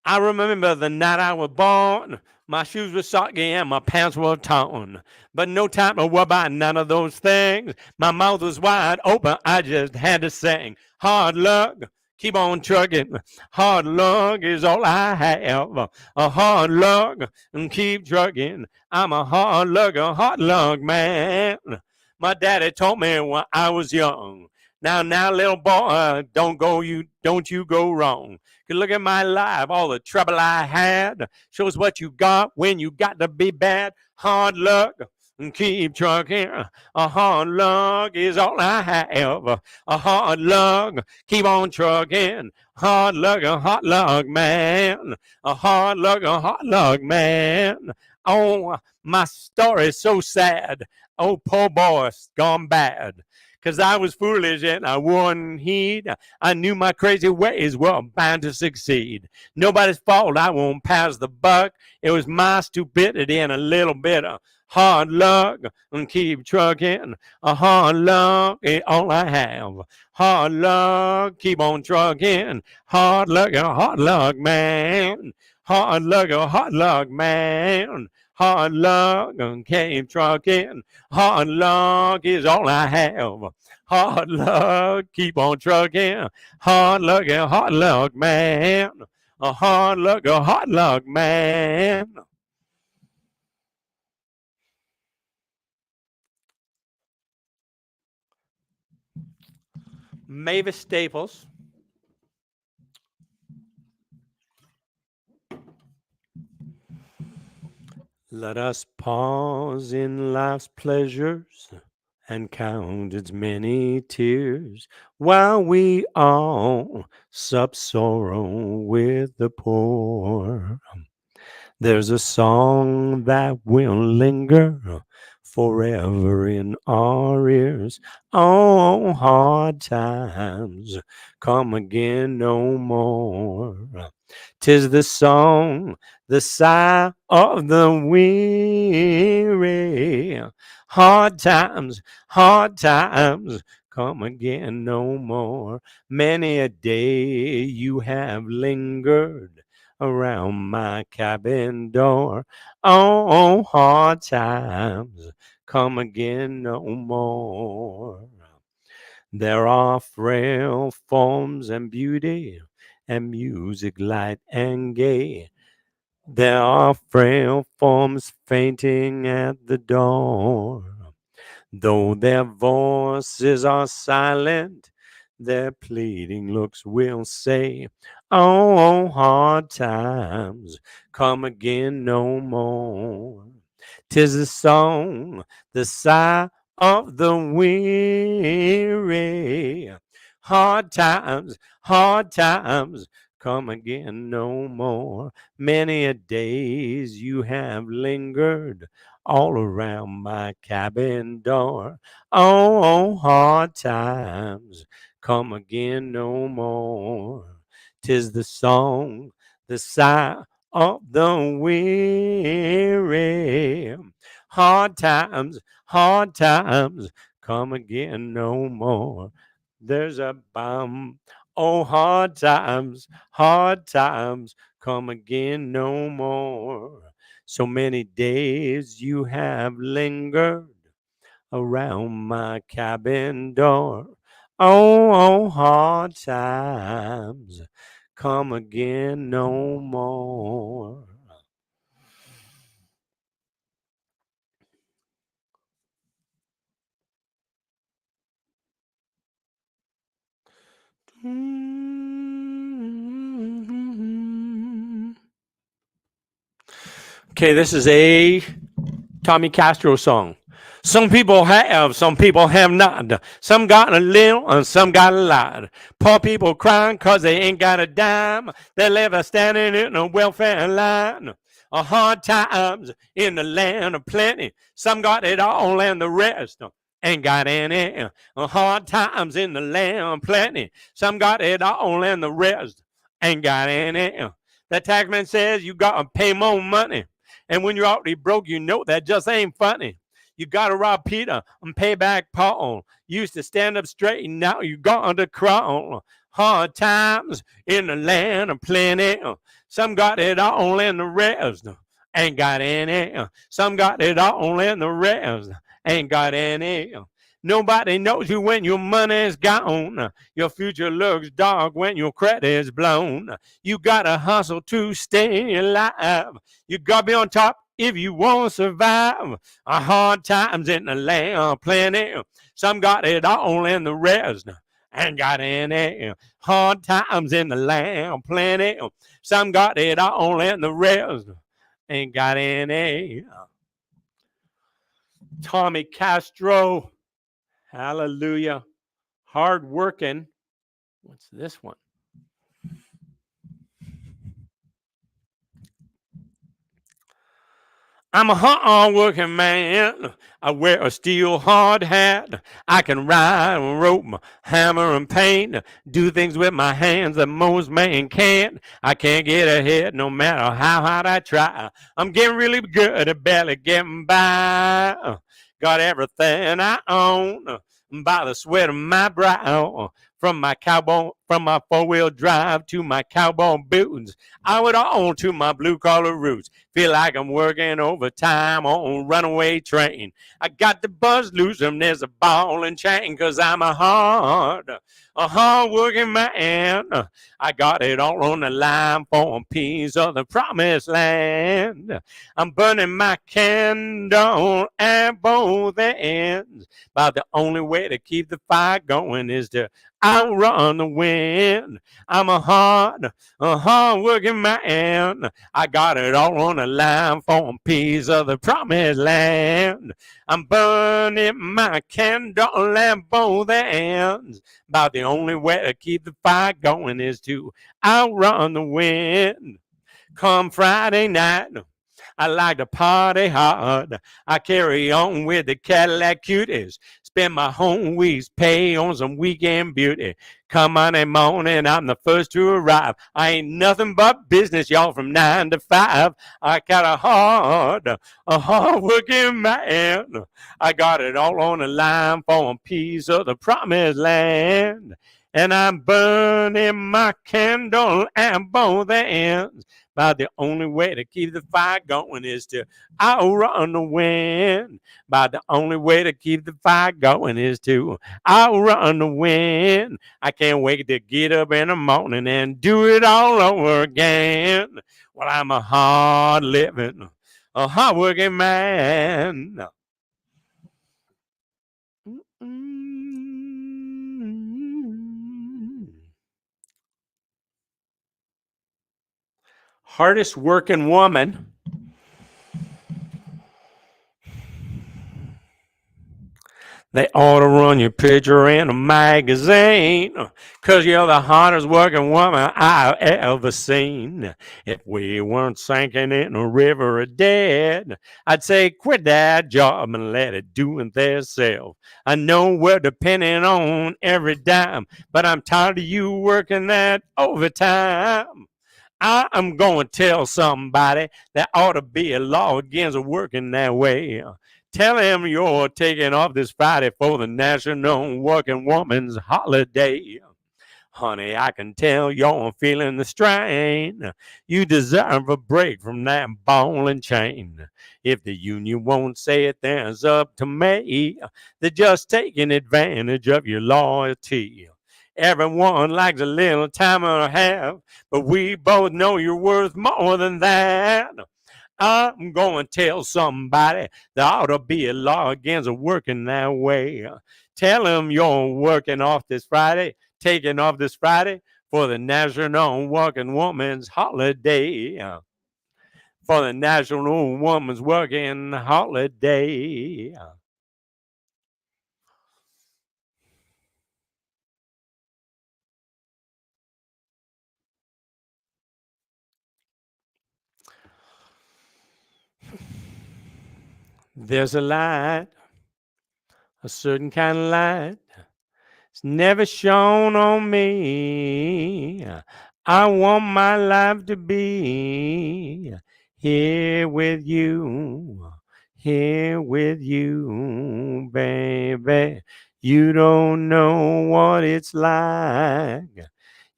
I remember the night I was born. My shoes were soggy and my pants were torn. But no time to worry about none of those things. My mouth was wide open. I just had to sing. Hard luck, keep on trucking. Hard luck is all I have. A hard luck and keep trucking. I'm a hard luck man. My daddy told me when I was young. Now, little boy, don't you go wrong. You look at my life, all the trouble I had. Shows what you got when you got to be bad. Hard luck and keep trucking. A hard luck is all I have. A hard luck, keep on trucking. Hard luck, a hard luck man. A hard luck man. Oh, my story's so sad. Oh, poor boy's gone bad. 'Cause I was foolish and I wouldn't heed. I knew my crazy ways were bound to succeed. Nobody's fault, I won't pass the buck. It was my stupidity and a little bit of hard luck. And keep trucking. A hard luck is all I have. Hard luck, keep on trucking. Hard luck, man. Hard luck, man. Hard luck and keep trucking. Hard luck is all I have. Hard luck, keep on trucking. Hard luck, man. A hard luck, man. Mavis Staples. Let us pause in life's pleasures and count its many tears while we all sup sorrow with the poor. There's a song that will linger forever in our ears. Oh, hard times come again no more. 'Tis the song, the sigh of the weary. Hard times come again no more. Many a day you have lingered around my cabin door. Oh, hard times come again no more. There are frail forms and beauty and music light and gay. There are frail forms fainting at the door. Though their voices are silent, their pleading looks will say, oh, hard times come again no more. 'Tis the song, the sigh of the weary. Hard times come again no more. Many a days you have lingered all around my cabin door. Oh, hard times come again no more. 'Tis the song, the sigh of the weary. Hard times come again no more. There's a bomb. Oh, hard times come again no more. So many days you have lingered around my cabin door. Oh, hard times come again no more. Okay, this is a Tommy Castro song. Some people have not. Some got a little and some got a lot. Poor people crying cause they ain't got a dime. They live standing in a welfare line. Hard times in the land of plenty. Some got it all and the rest ain't got any. Hard times in the land of plenty. Some got it all and the rest ain't got any. The taxman says you gotta pay more money. And when you're already broke, you know that just ain't funny. You got to rob Peter and pay back Paul. Used to stand up straight, and now you got to crawl. Hard times in the land of plenty. Some got it all and the rest ain't got any. Some got it all and the rest ain't got any. Nobody knows you when your money's gone. Your future looks dark when your credit's blown. You gotta hustle to stay alive. You gotta be on top if you want to survive. Hard times in the land of plenty. Some got it all and the rest ain't got any. Hard times in the land of plenty. Some got it all and the rest ain't got any. Tommy Castro. Hallelujah. Hard working. What's this one? I'm a hard working man. I wear a steel hard hat. I can ride and rope, hammer and paint. Do things with my hands that most men can't. I can't get ahead no matter how hard I try. I'm getting really good at barely getting by. Got everything I own by the sweat of my brow. From my four-wheel drive to my cowboy boots, I would on to my blue-collar roots. Feel like I'm working overtime on a runaway train. I got the buzz loose and there's a ball and chain, cause I'm a hard-working man. I got it all on the line for a piece of the promised land. I'm burning my candle at both ends, but the only way to keep the fire going is to outrun the wind. I'm a hard-working man. I got it all on the line for a piece of the promised land. I'm burning my candle at both ends, but the only way to keep the fire going is to outrun the wind. Come Friday night, I like to party hard. I carry on with the Cadillac cuties. Spend my whole week's pay on some weekend beauty. Come Monday morning, I'm the first to arrive. I ain't nothing but business, y'all, from 9 to 5. I got a hard-working man. I got it all on the line for a piece of the promised land. And I'm burning my candle at both ends. But the only way to keep the fire going is to outrun the wind. But the only way to keep the fire going is to outrun the wind. I can't wait to get up in the morning and do it all over again. Well, I'm a hard-living, a hard-working man. Hardest working woman. They ought to run your picture in a magazine, 'cause you're the hardest working woman I've ever seen. If we weren't sinking in a river of dead, I'd say quit that job and let it do it theirself. I know we're depending on every dime, but I'm tired of you working that overtime. I'm going to tell somebody there ought to be a law against working that way. Tell him you're taking off this Friday for the National Working Woman's Holiday. Honey, I can tell you're feeling the strain. You deserve a break from that ball and chain. If the union won't say it, then it's up to me. They're just taking advantage of your loyalty. Everyone likes a little time and a half, but we both know you're worth more than that. I'm going to tell somebody there ought to be a law against working that way. Tell them you're working off this Friday, taking off this Friday for the National Working Woman's Holiday. For the National Woman's Working Holiday. There's a light, a certain kind of light. It's never shone on me. I want my life to be here with you, baby. You don't know what it's like.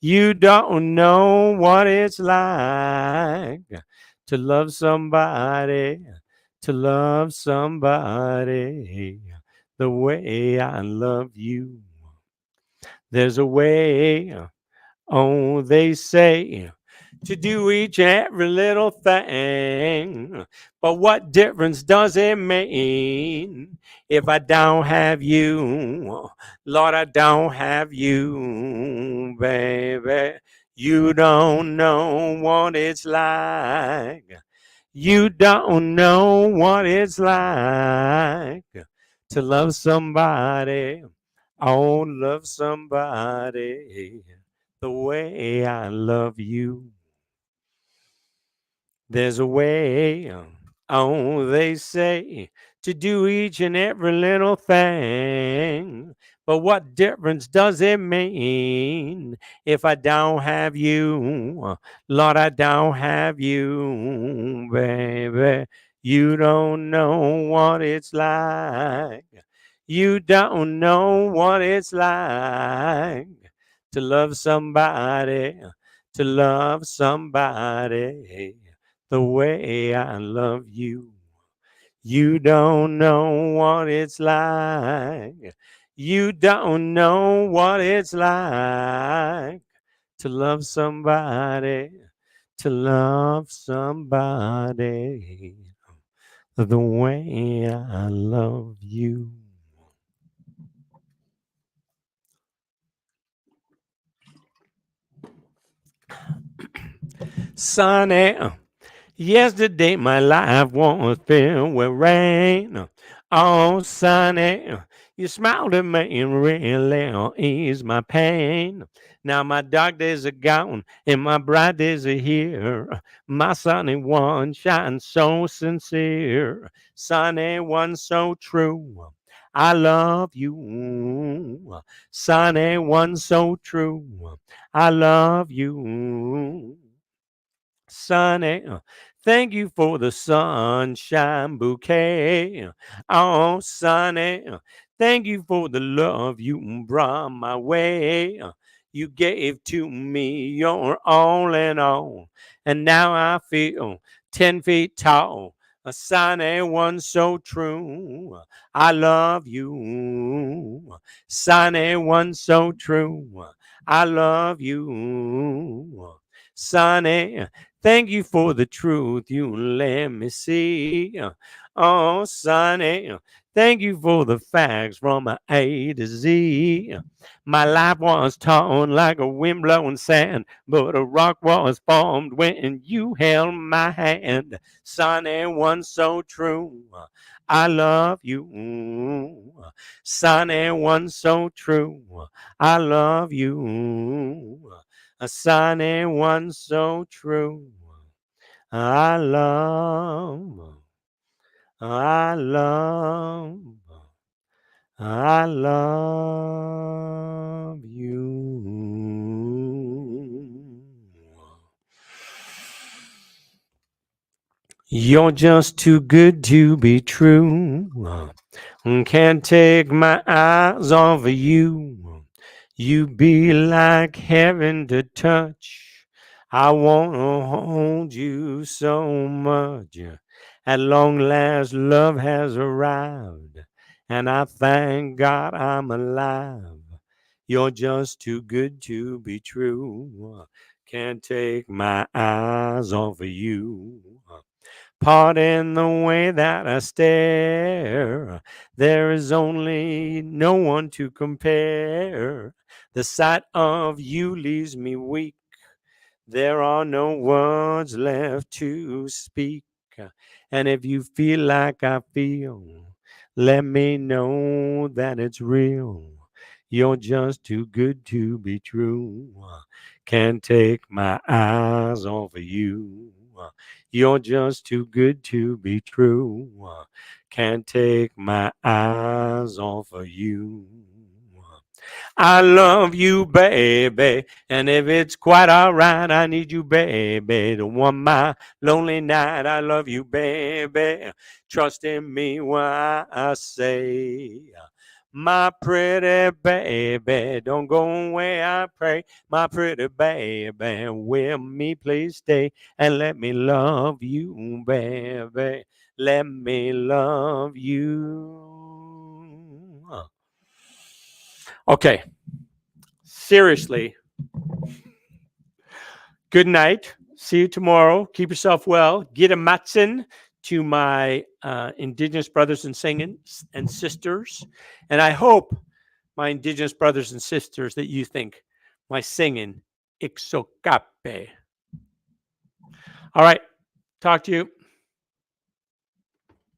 You don't know what it's like to love somebody, the way I love you. There's a way, oh, they say, to do each and every little thing. But what difference does it make if I don't have you? Lord, I don't have you, baby. You don't know what it's like. You don't know what it's like to love somebody. Oh, love somebody the way I love you. There's a way, oh, they say, to do each and every little thing. But what difference does it mean if I don't have you? Lord, I don't have you, baby. You don't know what it's like. You don't know what it's like to love somebody, the way I love you. You don't know what it's like. You don't know what it's like to love somebody, the way I love you. Sunny, yesterday my life was filled with rain. Oh, sunny, you smiled at me and really eased my pain. Now my dark days are gone and my bright days are here. My sunny one shines so sincere. Sunny one so true. I love you. Sunny one so true. I love you. Sunny, thank you for the sunshine bouquet. Oh, sunny, thank you for the love you brought my way. You gave to me your all in all, and now I feel 10 feet tall. A sunny one so true. I love you. Sunny one so true. I love you. Sunny, thank you for the truth you let me see. Oh, Sonny, thank you for the facts from A to Z. My life was torn like a wind-blown sand, but a rock was formed when you held my hand. Sonny, one so true. I love you. Sonny, one so true. I love you. A sunny one so true. I love, I love, I love you. You're just too good to be true. Can't take my eyes off of you. You be like heaven to touch. I want to hold you so much. At long last, love has arrived, and I thank God I'm alive. You're just too good to be true. Can't take my eyes off of you. Pardon the way that I stare. There is only no one to compare. The sight of you leaves me weak. There are no words left to speak. And if you feel like I feel, let me know that it's real. You're just too good to be true. Can't take my eyes off of you. You're just too good to be true. Can't take my eyes off of you. I love you, baby, and if it's quite all right, I need you, baby, to warm my lonely night. I love you, baby. Trust in me when I say, my pretty baby, don't go away, I pray. My pretty baby, with me, please stay and let me love you, baby. Let me love you. Okay. Seriously, good night. See you tomorrow. Keep yourself well. Get a matsin to my Indigenous brothers and sisters. And I hope, my Indigenous brothers and sisters, that you think my singing Ixocape. All right. Talk to you.